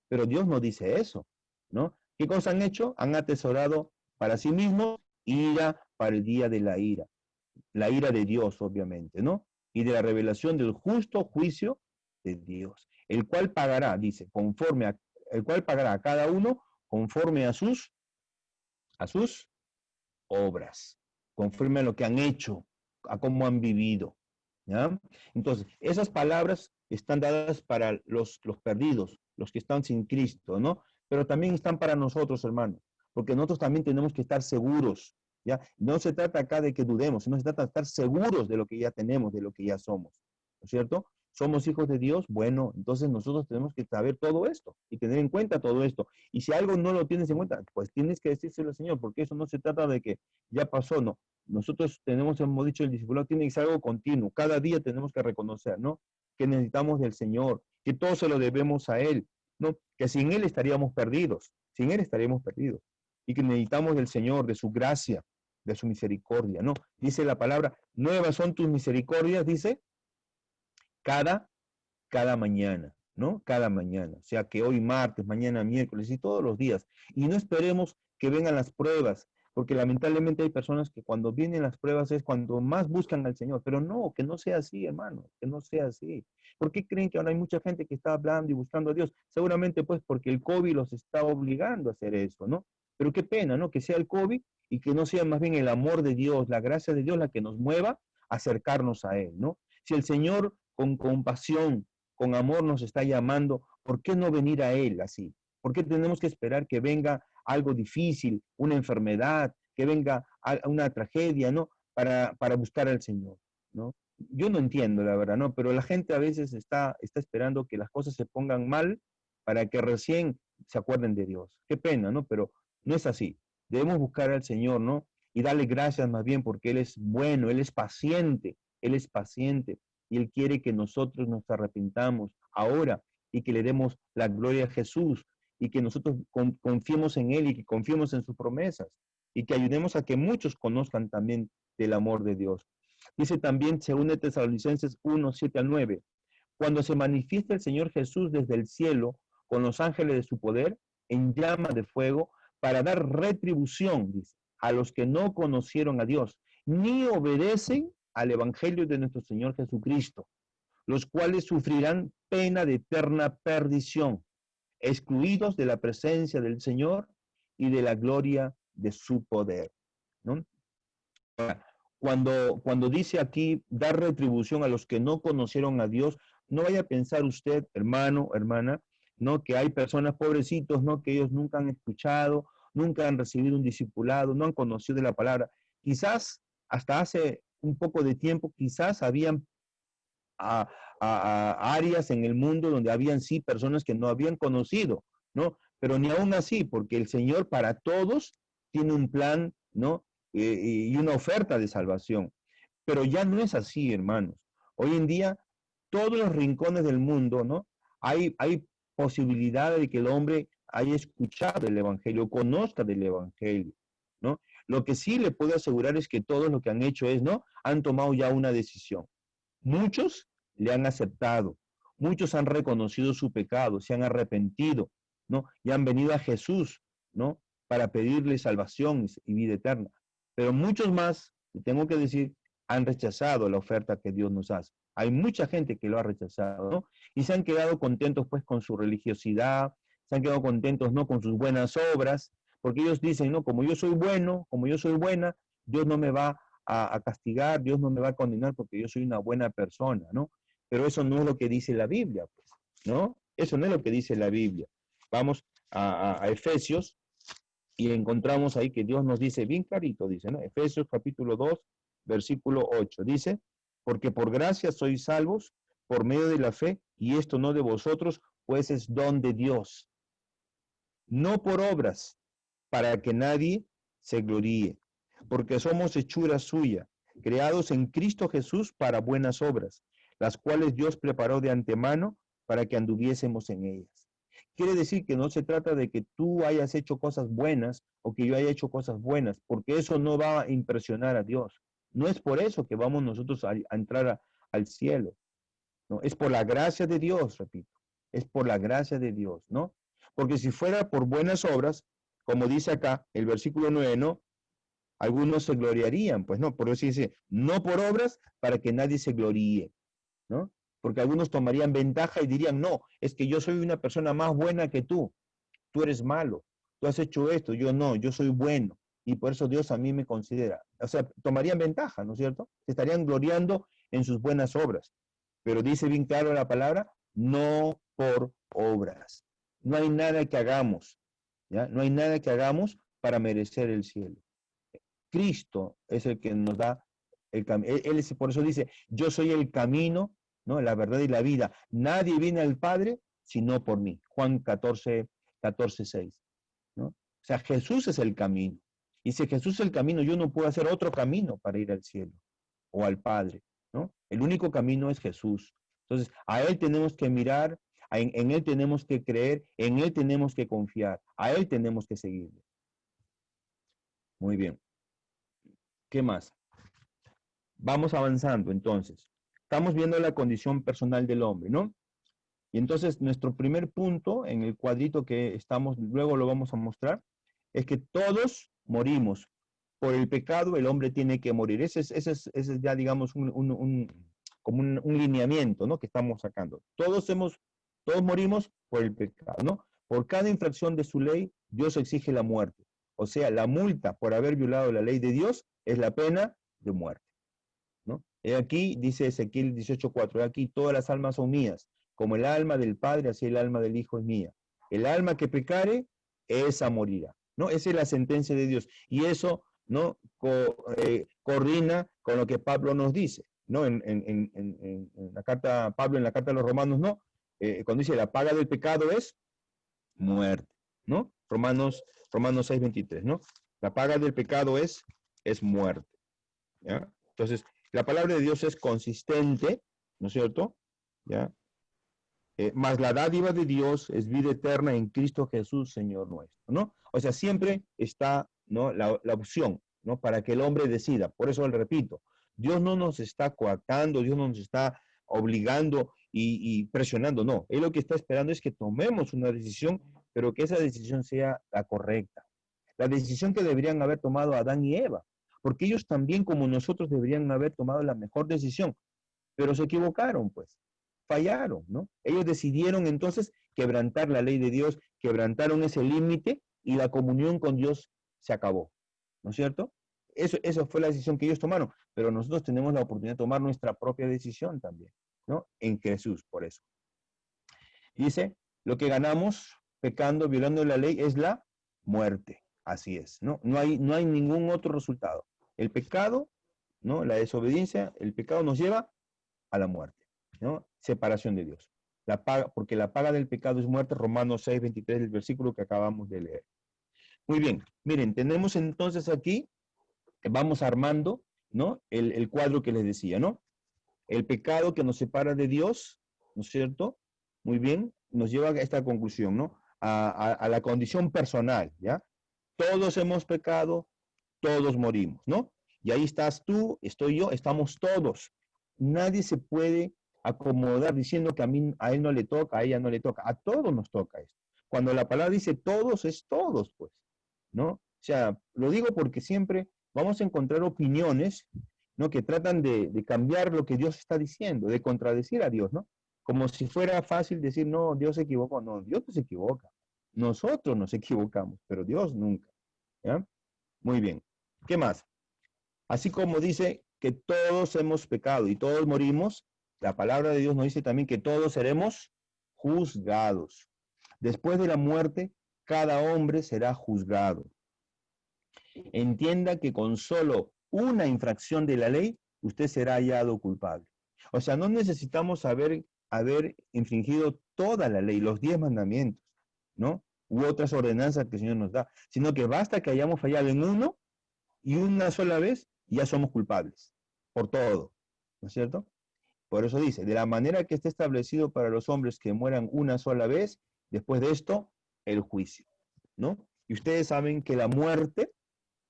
Pero Dios no dice eso, ¿no? ¿Qué cosa han hecho? Han atesorado para sí mismos ira para el día de la ira de Dios, obviamente, ¿no? Y de la revelación del justo juicio de Dios, el cual pagará, dice, el cual pagará a cada uno conforme a sus obras, conforme a lo que han hecho, a cómo han vivido, ¿ya? Entonces, esas palabras están dadas para los perdidos, los que están sin Cristo, ¿no? Pero también están para nosotros, hermanos, porque nosotros también tenemos que estar seguros, ¿ya? No se trata acá de que dudemos, sino se trata de estar seguros de lo que ya tenemos, de lo que ya somos, ¿no es cierto? Somos hijos de Dios, bueno, entonces nosotros tenemos que saber todo esto y tener en cuenta todo esto. Y si algo no lo tienes en cuenta, pues tienes que decírselo al Señor, porque eso no se trata de que ya pasó, no. Nosotros hemos dicho, el discipulado tiene que ser algo continuo. Cada día tenemos que reconocer, ¿no? Que necesitamos del Señor, que todo se lo debemos a Él, ¿no? Que sin Él estaríamos perdidos, sin Él estaríamos perdidos. Y que necesitamos del Señor, de su gracia, de su misericordia, ¿no? Dice la palabra, nuevas son tus misericordias, dice, cada, cada mañana, ¿no? Cada mañana. O sea que hoy martes, mañana miércoles y todos los días. Y no esperemos que vengan las pruebas, porque lamentablemente hay personas que cuando vienen las pruebas es cuando más buscan al Señor, pero no, que no sea así, hermano, que no sea así. ¿Por qué creen que ahora hay mucha gente que está hablando y buscando a Dios? Seguramente pues porque el COVID los está obligando a hacer eso, ¿no? Pero qué pena, ¿no? Que sea el COVID y que no sea más bien el amor de Dios, la gracia de Dios la que nos mueva a acercarnos a Él, ¿no? Si el Señor con compasión, con amor nos está llamando, ¿por qué no venir a Él así? ¿Por qué tenemos que esperar que venga algo difícil, una enfermedad, que venga una tragedia, ¿no? Para buscar al Señor, ¿no? Yo no entiendo, la verdad, ¿no? Pero la gente a veces está esperando que las cosas se pongan mal para que recién se acuerden de Dios. Qué pena, ¿no? Pero no es así. Debemos buscar al Señor, ¿no? Y darle gracias más bien porque Él es bueno, Él es paciente, Él es paciente y Él quiere que nosotros nos arrepintamos ahora y que le demos la gloria a Jesús y que nosotros confiemos en Él y que confiemos en sus promesas y que ayudemos a que muchos conozcan también del amor de Dios. Dice también, según de Tesalonicenses 1, 7 al 9, cuando se manifiesta el Señor Jesús desde el cielo con los ángeles de su poder en llama de fuego para dar retribución, dice, a los que no conocieron a Dios, ni obedecen al Evangelio de nuestro Señor Jesucristo, los cuales sufrirán pena de eterna perdición, excluidos de la presencia del Señor y de la gloria de su poder, ¿no? Cuando dice aquí dar retribución a los que no conocieron a Dios, no vaya a pensar usted, hermano, hermana, ¿no? Que hay personas pobrecitos, ¿no? Que ellos nunca han escuchado, nunca han recibido un discipulado, no han conocido de la palabra. Quizás hasta hace un poco de tiempo, quizás habían a áreas en el mundo donde habían sí personas que no habían conocido, ¿no? Pero ni aún así, porque el Señor para todos tiene un plan, ¿no? Y una oferta de salvación. Pero ya no es así, hermanos. Hoy en día, todos los rincones del mundo, ¿no? Hay posibilidad de que el hombre haya escuchado el Evangelio, conozca del Evangelio, ¿no? Lo que sí le puedo asegurar es que todos lo que han hecho es, ¿no? Han tomado ya una decisión. Muchos le han aceptado, muchos han reconocido su pecado, se han arrepentido, ¿no? Y han venido a Jesús, ¿no? Para pedirle salvación y vida eterna. Pero muchos más, tengo que decir, han rechazado la oferta que Dios nos hace. Hay mucha gente que lo ha rechazado, ¿no? Y se han quedado contentos pues con su religiosidad, se han quedado contentos, ¿no? Con sus buenas obras, porque ellos dicen, ¿no? Como yo soy bueno, como yo soy buena, Dios no me va a castigar, Dios no me va a condenar porque yo soy una buena persona, ¿no? Pero eso no es lo que dice la Biblia, pues, ¿no? Eso no es lo que dice la Biblia. Vamos a Efesios y encontramos ahí que Dios nos dice bien clarito, dice, ¿no? Efesios capítulo 2, versículo 8, dice, porque por gracia sois salvos por medio de la fe, y esto no de vosotros, pues es don de Dios, no por obras, para que nadie se gloríe, porque somos hechura suya, creados en Cristo Jesús para buenas obras, las cuales Dios preparó de antemano para que anduviésemos en ellas. Quiere decir que no se trata de que tú hayas hecho cosas buenas o que yo haya hecho cosas buenas, porque eso no va a impresionar a Dios. No es por eso que vamos nosotros a entrar al cielo, ¿no? Es por la gracia de Dios, repito, es por la gracia de Dios, ¿no? Porque si fuera por buenas obras, como dice acá el versículo 9, ¿no? Algunos se gloriarían, pues no, por eso dice, no por obras para que nadie se gloríe, ¿no? Porque algunos tomarían ventaja y dirían, no, es que yo soy una persona más buena que tú eres malo, tú has hecho esto, yo no, yo soy bueno, y por eso Dios a mí me considera. O sea, tomarían ventaja, ¿no es cierto? Se estarían gloriando en sus buenas obras. Pero dice bien claro la palabra, no por obras. No hay nada que hagamos, ¿ya? No hay nada que hagamos para merecer el cielo. Cristo es el que nos da el camino. Él es, por eso dice, yo soy el camino, ¿no? La verdad y la vida. Nadie viene al Padre sino por mí. Juan 14, 14, 6, ¿no? O sea, Jesús es el camino. Y si Jesús es el camino, yo no puedo hacer otro camino para ir al cielo o al Padre, ¿no? El único camino es Jesús. Entonces, a Él tenemos que mirar, en Él tenemos que creer, en Él tenemos que confiar, a Él tenemos que seguirle. Muy bien. ¿Qué más? Vamos avanzando, entonces. Estamos viendo la condición personal del hombre, ¿no? Y entonces nuestro primer punto en el cuadrito que estamos, luego lo vamos a mostrar, es que todos morimos. Por el pecado el hombre tiene que morir. Ese es ya, digamos, como un lineamiento, ¿no? Que estamos sacando. Todos morimos por el pecado, ¿no? Por cada infracción de su ley, Dios exige la muerte. O sea, la multa por haber violado la ley de Dios es la pena de muerte, ¿no? He aquí, dice Ezequiel 18:4, he aquí todas las almas son mías, como el alma del Padre, así el alma del Hijo es mía. El alma que pecare, esa morirá, ¿no? Esa es la sentencia de Dios. Y eso, ¿no? Coordina con lo que Pablo nos dice, ¿no? En la carta, Pablo en la carta a los Romanos, ¿no? Cuando dice la paga del pecado es muerte, ¿no? Romanos 6:23, ¿no? La paga del pecado es muerte, ¿ya? Entonces, la palabra de Dios es consistente, ¿no es cierto? ¿Ya? Más la dádiva de Dios es vida eterna en Cristo Jesús, Señor nuestro, ¿no? O sea, siempre está, ¿no? La opción, ¿no? Para que el hombre decida. Por eso le repito, Dios no nos está coartando, Dios no nos está obligando y presionando, no. Él lo que está esperando es que tomemos una decisión, pero que esa decisión sea la correcta. La decisión que deberían haber tomado Adán y Eva, porque ellos también, como nosotros, deberían haber tomado la mejor decisión, pero se equivocaron, pues, fallaron, ¿no? Ellos decidieron entonces quebrantar la ley de Dios, quebrantaron ese límite y la comunión con Dios se acabó, ¿no es cierto? Eso fue la decisión que ellos tomaron, pero nosotros tenemos la oportunidad de tomar nuestra propia decisión también, ¿no? En Jesús, por eso. Dice, lo que ganamos pecando, violando la ley es la muerte. Así es, ¿no? No hay ningún otro resultado. El pecado, ¿no? La desobediencia, el pecado nos lleva a la muerte, ¿no? separación de Dios. Porque la paga del pecado es muerte, Romanos 6:23, el versículo que acabamos de leer. Muy bien, miren, tenemos entonces aquí, vamos armando, ¿no? El cuadro que les decía, ¿no? El pecado que nos separa de Dios, ¿no es cierto? Muy bien, nos lleva a esta conclusión, ¿no? A la condición personal, ¿ya? Todos hemos pecado, todos morimos, ¿no? Y ahí estás tú, estoy yo, estamos todos. Nadie se puede acomodar diciendo que a él no le toca, a ella no le toca. A todos nos toca esto. Cuando la palabra dice todos, es todos, pues, ¿no? O sea, lo digo porque siempre vamos a encontrar opiniones, ¿no? Que tratan de cambiar lo que Dios está diciendo, de contradecir a Dios, ¿no? Como si fuera fácil decir, no, Dios se equivocó. No, Dios no se equivoca. Nosotros nos equivocamos, pero Dios nunca, ¿ya? Muy bien. ¿Qué más? Así como dice que todos hemos pecado y todos morimos, la palabra de Dios nos dice también que todos seremos juzgados. Después de la muerte, cada hombre será juzgado. Entienda que con solo una infracción de la ley, usted será hallado culpable. O sea, no necesitamos haber infringido toda la ley, los 10 mandamientos, ¿no? U otras ordenanzas que el Señor nos da, sino que basta que hayamos fallado en uno y una sola vez ya somos culpables por todo, ¿no es cierto? Por eso dice, de la manera que está establecido para los hombres que mueran una sola vez, después de esto, el juicio, ¿no? Y ustedes saben que la muerte,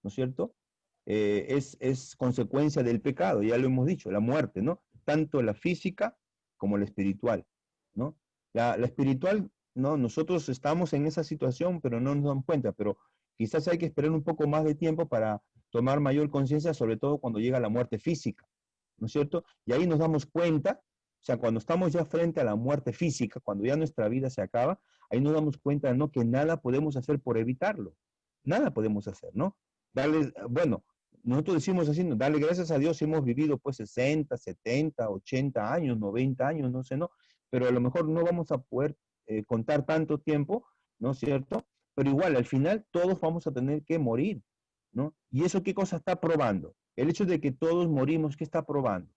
¿no es cierto? Es consecuencia del pecado, ya lo hemos dicho, la muerte, ¿no? Tanto la física como la espiritual, ¿no? La espiritual, ¿no? Nosotros estamos en esa situación, pero no nos damos cuenta, pero quizás hay que esperar un poco más de tiempo para tomar mayor conciencia, sobre todo cuando llega la muerte física, ¿no es cierto? Y ahí nos damos cuenta, o sea, cuando estamos ya frente a la muerte física, cuando ya nuestra vida se acaba, ahí nos damos cuenta, ¿no? Que nada podemos hacer por evitarlo, nada podemos hacer, ¿no? Darle, bueno, nosotros decimos así, ¿no? Darle gracias a Dios si hemos vivido pues 60, 70, 80 años, 90 años, no sé, ¿no? Pero a lo mejor no vamos a poder contar tanto tiempo, ¿no es cierto? Pero igual, al final todos vamos a tener que morir, ¿no? ¿Y eso qué cosa está probando? El hecho de que todos morimos, ¿qué está probando?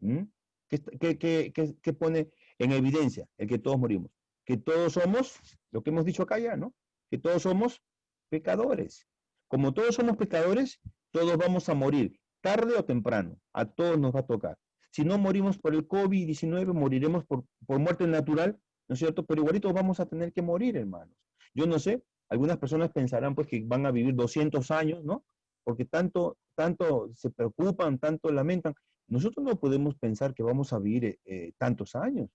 ¿Mm? ¿Qué pone en evidencia el que todos morimos? Que todos somos, lo que hemos dicho acá ya, ¿no? Que todos somos pecadores. Como todos somos pecadores, todos vamos a morir, tarde o temprano, a todos nos va a tocar. Si no morimos por el COVID-19, moriremos por muerte natural, ¿no es cierto? Pero igualitos vamos a tener que morir, hermanos. Yo no sé, algunas personas pensarán pues que van a vivir 200 años, ¿no? Porque tanto se preocupan, tanto lamentan. Nosotros no podemos pensar que vamos a vivir tantos años,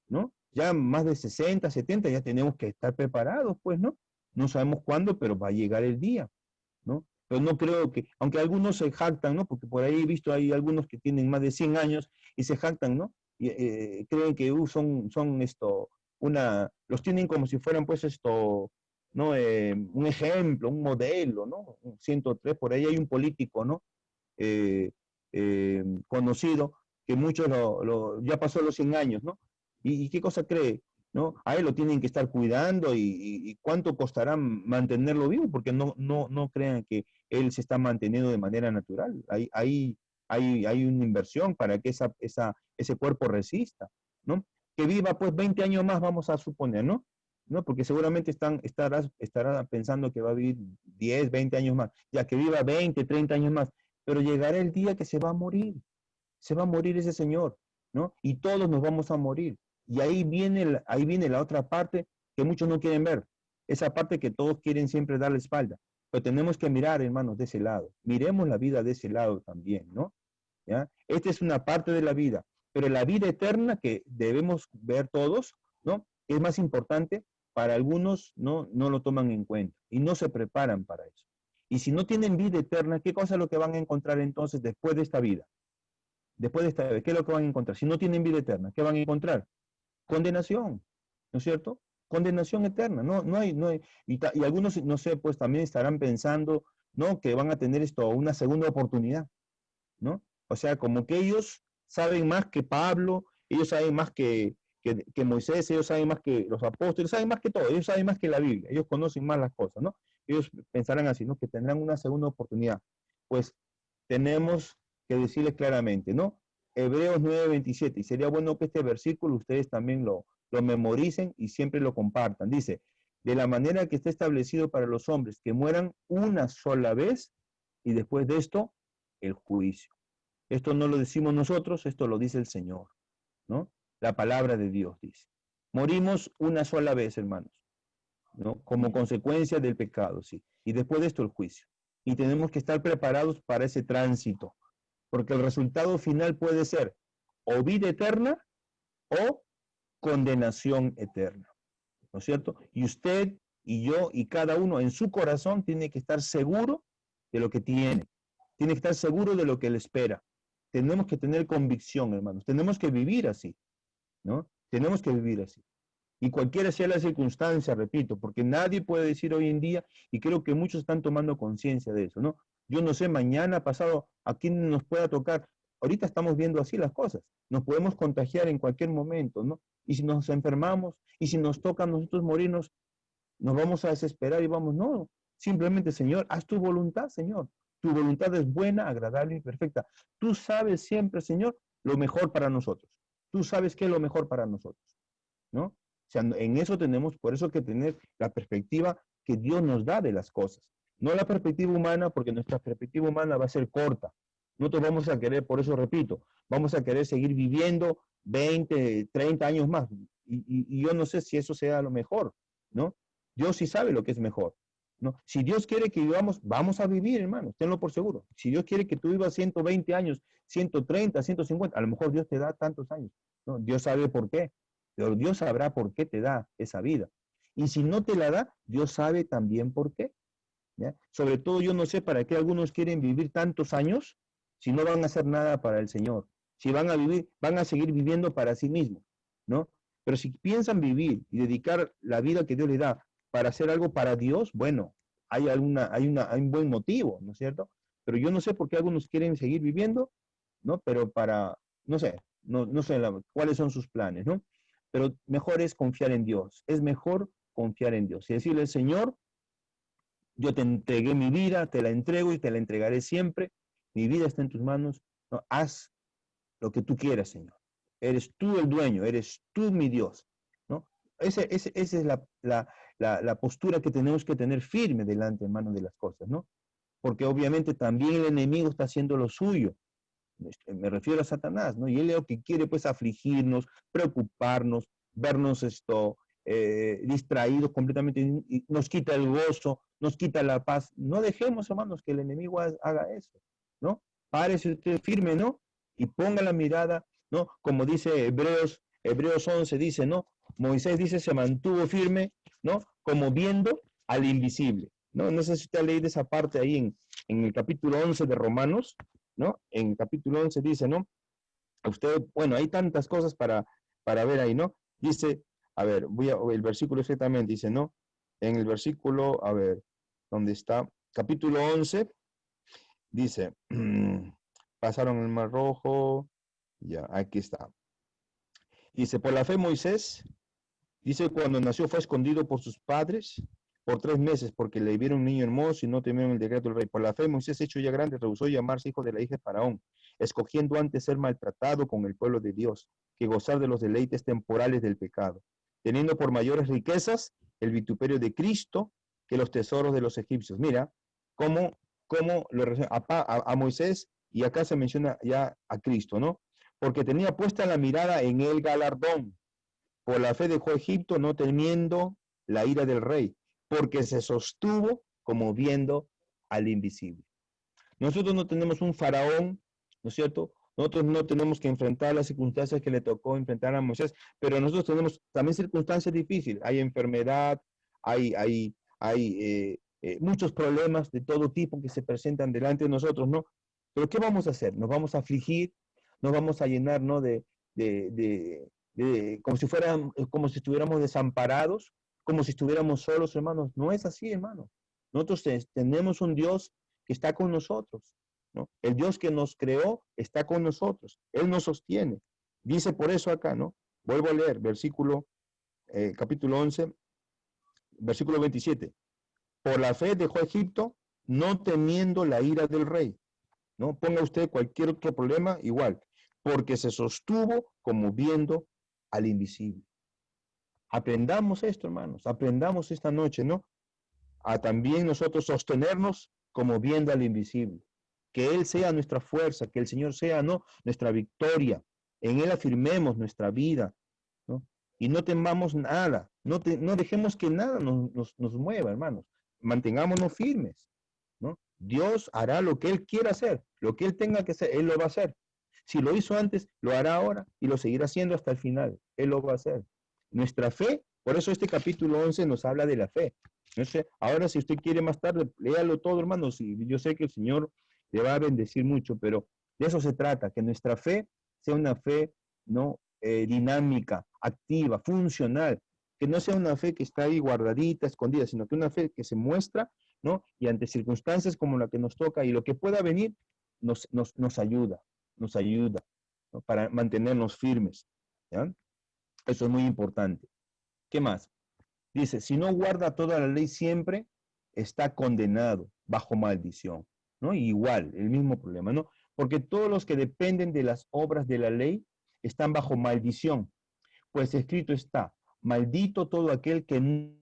¿no? Ya más de 60, 70, ya tenemos que estar preparados, pues, ¿no? No sabemos cuándo, pero va a llegar el día, ¿no? Pero no creo que, aunque algunos se jactan, ¿no? Porque por ahí he visto, hay algunos que tienen más de 100 años y se jactan, ¿no? Y, creen que son esto, los tienen como si fueran pues esto, ¿no? Un ejemplo, un modelo, ¿no? 103, por ahí hay un político, ¿no? Eh, conocido, que muchos ya pasó los 100 años, ¿no? ¿Y qué cosa cree? ¿No? A él lo tienen que estar cuidando y cuánto costará mantenerlo vivo, porque no crean que él se está manteniendo de manera natural. Hay una inversión para que ese cuerpo resista, ¿no? Que viva pues 20 años más, vamos a suponer, ¿no? ¿No? Porque seguramente estará pensando que va a vivir 10, 20 años más, ya que viva 20, 30 años más, pero llegará el día que se va a morir ese señor, ¿no? Y todos nos vamos a morir. Y ahí viene la otra parte que muchos no quieren ver, esa parte que todos quieren siempre dar la espalda. Pero tenemos que mirar, hermanos, de ese lado. Miremos la vida de ese lado también, ¿no? ¿Ya? Esta es una parte de la vida, pero la vida eterna que debemos ver todos, ¿no? Es más importante, para algunos no lo toman en cuenta y no se preparan para eso. Y si no tienen vida eterna, ¿qué cosa es lo que van a encontrar entonces después de esta vida? Después de esta vida, ¿qué es lo que van a encontrar? Si no tienen vida eterna, ¿qué van a encontrar? Condenación, ¿no es cierto? Condenación eterna, no hay, y algunos, no sé, pues también estarán pensando, ¿no? Que van a tener una segunda oportunidad, ¿no? O sea, como que ellos saben más que Pablo, ellos saben más que Moisés, ellos saben más que los apóstoles, saben más que todo, ellos saben más que la Biblia, ellos conocen más las cosas, ¿no? Ellos pensarán así, ¿no? Que tendrán una segunda oportunidad. Pues tenemos que decirles claramente, ¿no? Hebreos 9:27. Y sería bueno que este versículo ustedes también lo memoricen y siempre lo compartan. Dice, de la manera que está establecido para los hombres, que mueran una sola vez y después de esto, el juicio. Esto no lo decimos nosotros, esto lo dice el Señor, ¿no? La palabra de Dios dice. Morimos una sola vez, hermanos, ¿no? Como consecuencia del pecado, sí. Y después de esto, el juicio. Y tenemos que estar preparados para ese tránsito, porque el resultado final puede ser o vida eterna o condenación eterna, ¿no es cierto? Y usted y yo y cada uno en su corazón tiene que estar seguro de lo que tiene que estar seguro de lo que le espera. Tenemos que tener convicción, hermanos, tenemos que vivir así, ¿no? Tenemos que vivir así. Y cualquiera sea la circunstancia, repito, porque nadie puede decir hoy en día, y creo que muchos están tomando conciencia de eso, ¿no? Yo no sé, mañana, pasado, a quién nos pueda tocar. Ahorita estamos viendo así las cosas. Nos podemos contagiar en cualquier momento, ¿no? Y si nos enfermamos, y si nos toca a nosotros morirnos, nos vamos a desesperar y vamos, no. Simplemente, Señor, haz tu voluntad, Señor. Tu voluntad es buena, agradable y perfecta. Tú sabes siempre, Señor, lo mejor para nosotros. Tú sabes qué es lo mejor para nosotros, ¿no? O sea, en eso tenemos, por eso que tener la perspectiva que Dios nos da de las cosas. No la perspectiva humana, porque nuestra perspectiva humana va a ser corta. Nosotros vamos a querer, por eso repito, vamos a querer seguir viviendo 20, 30 años más. Y yo no sé si eso sea lo mejor, ¿no? Dios sí sabe lo que es mejor, ¿no? Si Dios quiere que vivamos, vamos a vivir, hermano, tenlo por seguro. Si Dios quiere que tú vivas 120 años, 130, 150, a lo mejor Dios te da tantos años, ¿no? Dios sabe por qué. Pero Dios sabrá por qué te da esa vida. Y si no te la da, Dios sabe también por qué, ¿ya? Sobre todo yo no sé para qué algunos quieren vivir tantos años si no van a hacer nada para el Señor. Si van a vivir, van a seguir viviendo para sí mismos, ¿no? Pero si piensan vivir y dedicar la vida que Dios les da para hacer algo para Dios, bueno, hay un buen motivo, ¿no es cierto? Pero yo no sé por qué algunos quieren seguir viviendo, ¿no? Pero para, no sé, no sé cuáles son sus planes, ¿no? Pero mejor es confiar en Dios, es mejor confiar en Dios y decirle, Señor, yo te entregué mi vida, te la entrego y te la entregaré siempre, mi vida está en tus manos, ¿no? Haz lo que tú quieras, Señor. Eres tú el dueño, eres tú mi Dios, ¿no? Esa es la postura que tenemos que tener firme delante, hermano, de las cosas, ¿no? Porque obviamente también el enemigo está haciendo lo suyo. Me refiero a Satanás, ¿no? Y él lo que quiere, pues, afligirnos, preocuparnos, vernos distraídos completamente, y nos quita el gozo, nos quita la paz. No dejemos, hermanos, que el enemigo haga eso, ¿no? Párese usted firme, ¿no? Y ponga la mirada, ¿no? Como dice Hebreos 11 dice, ¿no? Moisés dice, se mantuvo firme, ¿no? Como viendo al invisible, ¿no? No sé si usted ha leído esa parte ahí en el capítulo 11 de Romanos, ¿no? En capítulo 11 dice, ¿no? Usted, bueno, hay tantas cosas para ver ahí, ¿no? Dice, a ver, el versículo exactamente dice, ¿no? En el versículo, a ver, ¿dónde está? Capítulo 11, dice, pasaron el Mar Rojo, ya, aquí está. Dice, por la fe Moisés, dice, cuando nació fue escondido por sus padres por 3 meses, porque le vieron un niño hermoso y no temieron el decreto del rey. Por la fe Moisés, hecho ya grande, rehusó llamarse hijo de la hija de Faraón, escogiendo antes ser maltratado con el pueblo de Dios, que gozar de los deleites temporales del pecado, teniendo por mayores riquezas el vituperio de Cristo que los tesoros de los egipcios. Mira, cómo a Moisés, y acá se menciona ya a Cristo, ¿no? Porque tenía puesta la mirada en el galardón. Por la fe dejó Egipto, no temiendo la ira del rey, porque se sostuvo como viendo al invisible. Nosotros no tenemos un faraón, ¿no es cierto? Nosotros no tenemos que enfrentar las circunstancias que le tocó enfrentar a Moisés, pero nosotros tenemos también circunstancias difíciles. Hay enfermedad, hay muchos problemas de todo tipo que se presentan delante de nosotros, ¿no? Pero ¿qué vamos a hacer? Nos vamos a afligir, nos vamos a llenar, ¿no? Como si estuviéramos desamparados, como si estuviéramos solos, hermanos. No es así, hermano. Nosotros tenemos un Dios que está con nosotros, ¿no? El Dios que nos creó está con nosotros. Él nos sostiene. Dice por eso acá, ¿no? Vuelvo a leer, capítulo 11, versículo 27. Por la fe dejó Egipto, no temiendo la ira del rey, ¿no? Ponga usted cualquier otro problema, igual. porque se sostuvo como viendo al invisible. Aprendamos esto, hermanos, aprendamos esta noche, ¿no? A también nosotros sostenernos como viendo al invisible. Que Él sea nuestra fuerza, que el Señor sea, ¿no?, nuestra victoria. En Él afirmemos nuestra vida, ¿no? Y no temamos nada, no dejemos que nada nos mueva, hermanos. Mantengámonos firmes, ¿no? Dios hará lo que Él quiera hacer, lo que Él tenga que hacer, Él lo va a hacer. Si lo hizo antes, lo hará ahora y lo seguirá haciendo hasta el final. Él lo va a hacer. Nuestra fe, por eso este capítulo 11 nos habla de la fe. No sé, ahora si usted quiere más tarde, léalo todo, hermanos, y yo sé que el Señor le va a bendecir mucho, pero de eso se trata, que nuestra fe sea una fe, ¿no?, dinámica, activa, funcional, que no sea una fe que está ahí guardadita, escondida, sino que una fe que se muestra, ¿no? Y ante circunstancias como la que nos toca y lo que pueda venir, nos ayuda, ¿no?, para mantenernos firmes, ¿ya? Eso es muy importante. ¿Qué más? Dice, si no guarda toda la ley siempre, está condenado bajo maldición, ¿no? Y igual, el mismo problema, ¿no? Porque todos los que dependen de las obras de la ley están bajo maldición, pues escrito está, maldito todo aquel que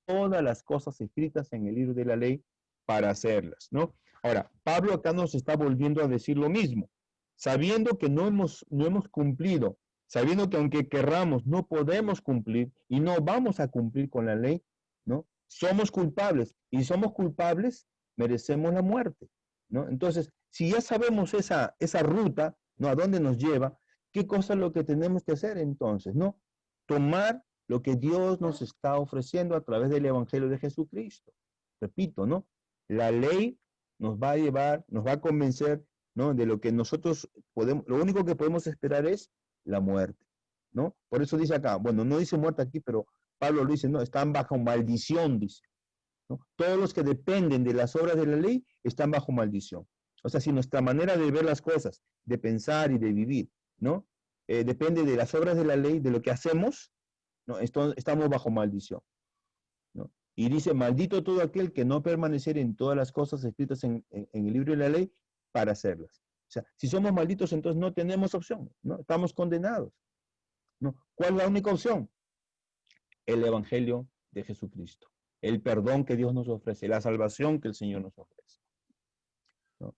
todas las cosas escritas en el libro de la ley para hacerlas, ¿no? Ahora, Pablo acá nos está volviendo a decir lo mismo, sabiendo que no hemos cumplido, sabiendo que aunque querramos, no podemos cumplir y no vamos a cumplir con la ley, ¿no? Somos culpables y somos culpables, merecemos la muerte, ¿no? Entonces, si ya sabemos esa ruta, ¿no?, a dónde nos lleva, ¿qué cosa es lo que tenemos que hacer entonces, ¿no? Tomar lo que Dios nos está ofreciendo a través del Evangelio de Jesucristo. Repito, ¿no? La ley nos va a llevar, nos va a convencer, ¿no?, de lo que nosotros podemos, lo único que podemos esperar es la muerte, ¿no? Por eso dice acá, bueno, no dice muerte aquí, pero Pablo lo dice, no, están bajo maldición, dice, ¿no? Todos los que dependen de las obras de la ley están bajo maldición. O sea, si nuestra manera de ver las cosas, de pensar y de vivir, ¿no?, depende de las obras de la ley, de lo que hacemos, ¿no?, estamos bajo maldición, ¿no? Y dice, maldito todo aquel que no permanecer en todas las cosas escritas en el libro de la ley para hacerlas. O sea, si somos malditos, entonces no tenemos opción, ¿no? Estamos condenados, ¿no? ¿Cuál es la única opción? El Evangelio de Jesucristo, el perdón que Dios nos ofrece, la salvación que el Señor nos ofrece, ¿no?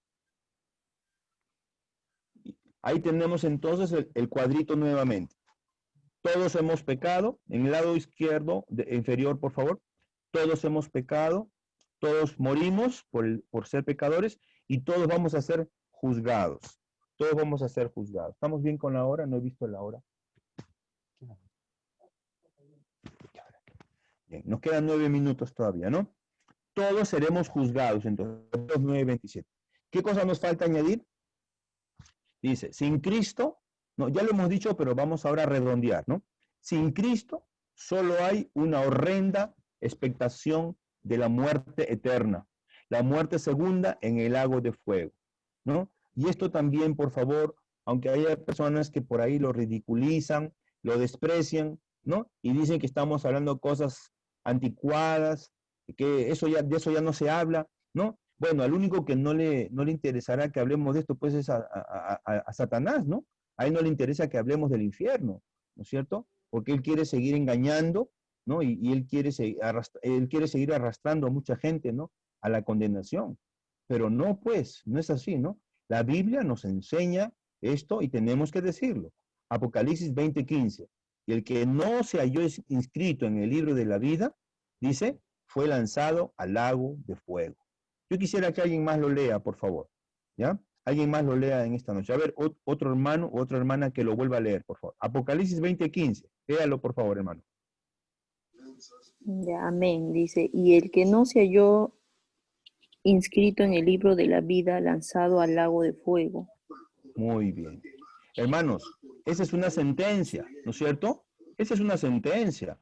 Ahí tenemos entonces el cuadrito nuevamente. Todos hemos pecado, en el lado izquierdo, inferior, por favor. Todos hemos pecado, todos morimos por ser pecadores y todos vamos a ser juzgados. Todos vamos a ser juzgados. ¿Estamos bien con la hora? No he visto la hora. Bien, nos quedan 9 minutos todavía, ¿no? Todos seremos juzgados, entonces, 9:27. ¿Qué cosa nos falta añadir? Dice, sin Cristo, no, ya lo hemos dicho, pero vamos ahora a redondear, ¿no? Sin Cristo solo hay una horrenda expectación de la muerte eterna, la muerte segunda en el lago de fuego, ¿no? Y esto también, por favor, aunque haya personas que por ahí lo ridiculizan, lo desprecian, ¿no? Y dicen que estamos hablando cosas anticuadas, que de eso ya no se habla, ¿no? Bueno, al único que no le interesará que hablemos de esto, pues es a Satanás, ¿no? A él no le interesa que hablemos del infierno, ¿no es cierto? Porque él quiere seguir engañando, ¿no? Y él quiere seguir arrastrando a mucha gente, ¿no?, a la condenación. Pero no, pues, no es así, ¿no? La Biblia nos enseña esto y tenemos que decirlo. Apocalipsis 20:15. Y el que no se halló inscrito en el libro de la vida, dice, fue lanzado al lago de fuego. Yo quisiera que alguien más lo lea, por favor, ¿ya? Alguien más lo lea en esta noche. A ver, otro hermano o otra hermana que lo vuelva a leer, por favor. Apocalipsis 20:15. Léalo, por favor, hermano. Ya, amén, dice, y el que no se halló inscrito en el libro de la vida, lanzado al lago de fuego. Muy bien. Hermanos, esa es una sentencia, ¿no es cierto? Esa es una sentencia.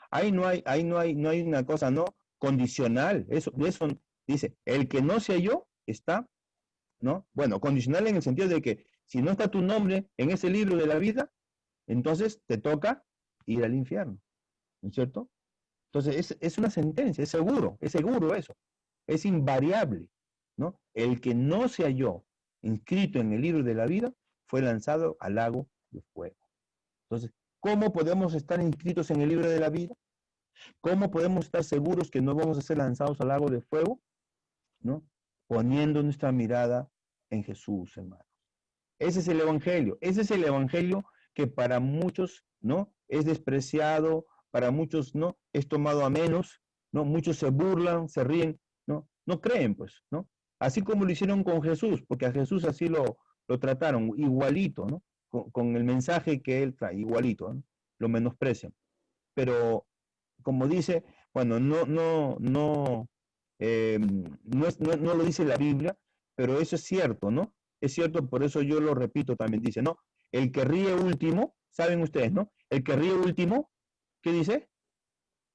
Ahí no hay una cosa, ¿no?, condicional. Eso dice, el que no se halló está, ¿no? Bueno, condicional en el sentido de que si no está tu nombre en ese libro de la vida, entonces te toca ir al infierno, ¿no es cierto? Entonces es una sentencia, es seguro eso, es invariable, ¿no? El que no se halló inscrito en el libro de la vida fue lanzado al lago de fuego. Entonces, ¿cómo podemos estar inscritos en el libro de la vida? ¿Cómo podemos estar seguros que no vamos a ser lanzados al lago de fuego? ¿No? Poniendo nuestra mirada en Jesús, hermanos. Ese es el evangelio. Ese es el evangelio que para muchos, ¿no?, es despreciado, para muchos, ¿no?, es tomado a menos, ¿no? Muchos se burlan, se ríen, ¿no? No creen, pues, ¿no? Así como lo hicieron con Jesús, porque a Jesús así lo trataron, igualito, ¿no? Con el mensaje que él trae, igualito, ¿no? Lo menosprecian. Pero, como dice, bueno, no lo dice la Biblia, pero eso es cierto, ¿no? Es cierto, por eso yo lo repito también, dice, ¿no? El que ríe último, saben ustedes, ¿no? El que ríe último, ¿qué dice?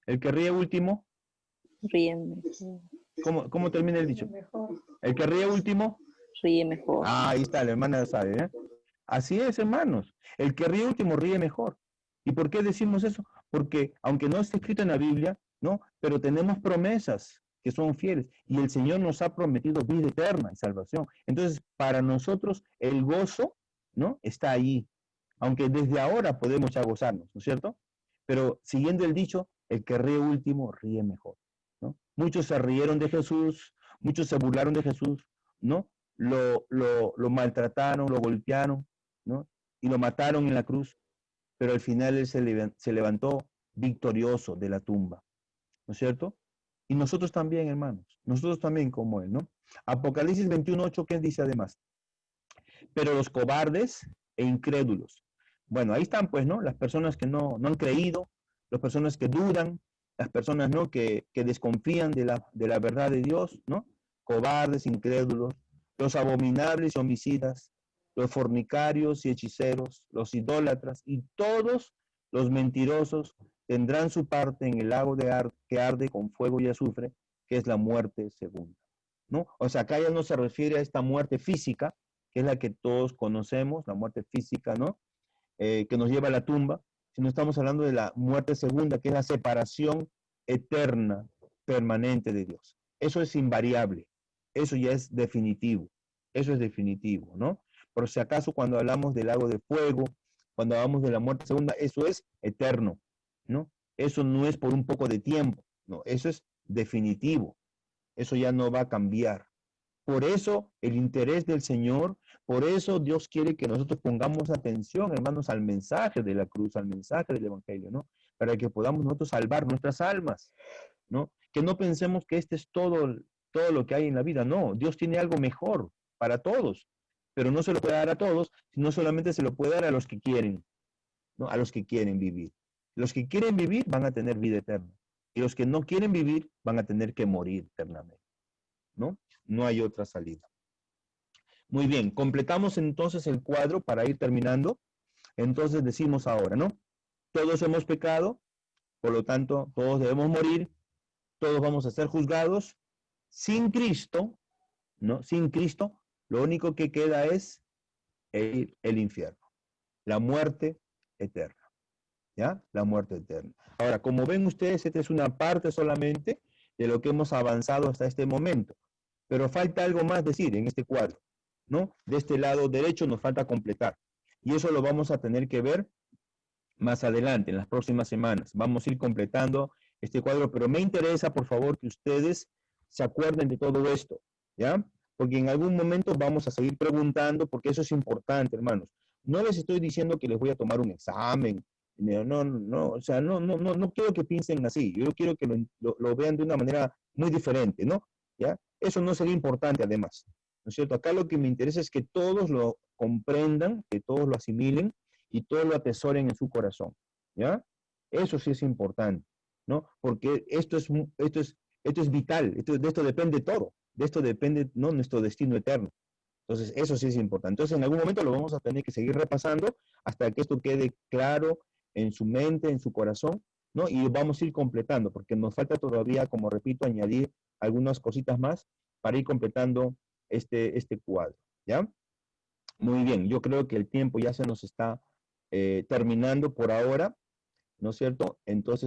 El que ríe último, Ríe mejor. ¿cómo termina el dicho? El que ríe último, Ríe mejor. ahí está, la hermana sabe, ¿eh? Así es, hermanos. El que ríe último ríe mejor. ¿Y por qué decimos eso? Porque aunque no está escrito en la Biblia, ¿no? Pero tenemos promesas que son fieles y el Señor nos ha prometido vida eterna y salvación. Entonces, para nosotros el gozo, ¿no?, está ahí. Aunque desde ahora podemos ya gozarnos, ¿no es cierto? Pero siguiendo el dicho, el que ríe último ríe mejor, ¿no? Muchos se rieron de Jesús, muchos se burlaron de Jesús, ¿no? Lo maltrataron, lo golpearon, ¿no? Y lo mataron en la cruz, pero al final él se levantó victorioso de la tumba, ¿no es cierto? Y nosotros también, hermanos, nosotros también como él, ¿no? Apocalipsis 21:8, ¿qué dice además? Pero los cobardes e incrédulos. Bueno, ahí están, pues, ¿no? Las personas que no han creído, las personas que dudan, las personas, ¿no?, que desconfían de la verdad de Dios, ¿no? Cobardes, incrédulos, los abominables y homicidas, los fornicarios y hechiceros, los idólatras y todos los mentirosos tendrán su parte en el lago que arde con fuego y azufre, que es la muerte segunda, ¿no? O sea, acá ya no se refiere a esta muerte física, que es la que todos conocemos, la muerte física, ¿no? Que nos lleva a la tumba, sino estamos hablando de la muerte segunda, que es la separación eterna, permanente de Dios. Eso es invariable, eso ya es definitivo, eso es definitivo, ¿no? Por si acaso cuando hablamos del lago de fuego, cuando hablamos de la muerte segunda, eso es eterno, ¿no? Eso no es por un poco de tiempo, no, eso es definitivo, eso ya no va a cambiar. Por eso el interés del Señor, por eso Dios quiere que nosotros pongamos atención, hermanos, al mensaje de la cruz, al mensaje del Evangelio, ¿no? Para que podamos nosotros salvar nuestras almas, ¿no? Que no pensemos que este es todo lo que hay en la vida, no, Dios tiene algo mejor para todos, pero no se lo puede dar a todos, sino solamente se lo puede dar a los que quieren, ¿no? A los que quieren vivir. Los que quieren vivir van a tener vida eterna, y los que no quieren vivir van a tener que morir eternamente, ¿no? No hay otra salida. Muy bien, completamos entonces el cuadro para ir terminando. Entonces decimos ahora, ¿no? Todos hemos pecado, por lo tanto, todos debemos morir, todos vamos a ser juzgados. Sin Cristo, ¿no? Sin Cristo, lo único que queda es el infierno, la muerte eterna, ¿ya? La muerte eterna. Ahora, como ven ustedes, esta es una parte solamente de lo que hemos avanzado hasta este momento, pero falta algo más decir en este cuadro, ¿no? De este lado derecho nos falta completar, y eso lo vamos a tener que ver más adelante, en las próximas semanas. Vamos a ir completando este cuadro, pero me interesa, por favor, que ustedes se acuerden de todo esto, ¿ya? Porque en algún momento vamos a seguir preguntando, porque eso es importante, hermanos. No les estoy diciendo que les voy a tomar un examen, no, o sea, no quiero que piensen así, yo quiero que lo vean de una manera muy diferente, ¿no? ¿Ya? Eso no sería importante, además, ¿no es cierto? Acá lo que me interesa es que todos lo comprendan, que todos lo asimilen, y todo lo atesoren en su corazón, ¿ya? Eso sí es importante, ¿no? Porque esto es vital, de esto depende todo, de esto depende, ¿no?, nuestro destino eterno. Entonces, eso sí es importante. Entonces, en algún momento lo vamos a tener que seguir repasando hasta que esto quede claro en su mente, en su corazón, ¿no? Y vamos a ir completando, porque nos falta todavía, como repito, añadir algunas cositas más para ir completando este cuadro, ¿ya? Muy bien, yo creo que el tiempo ya se nos está terminando por ahora, ¿no es cierto? Entonces,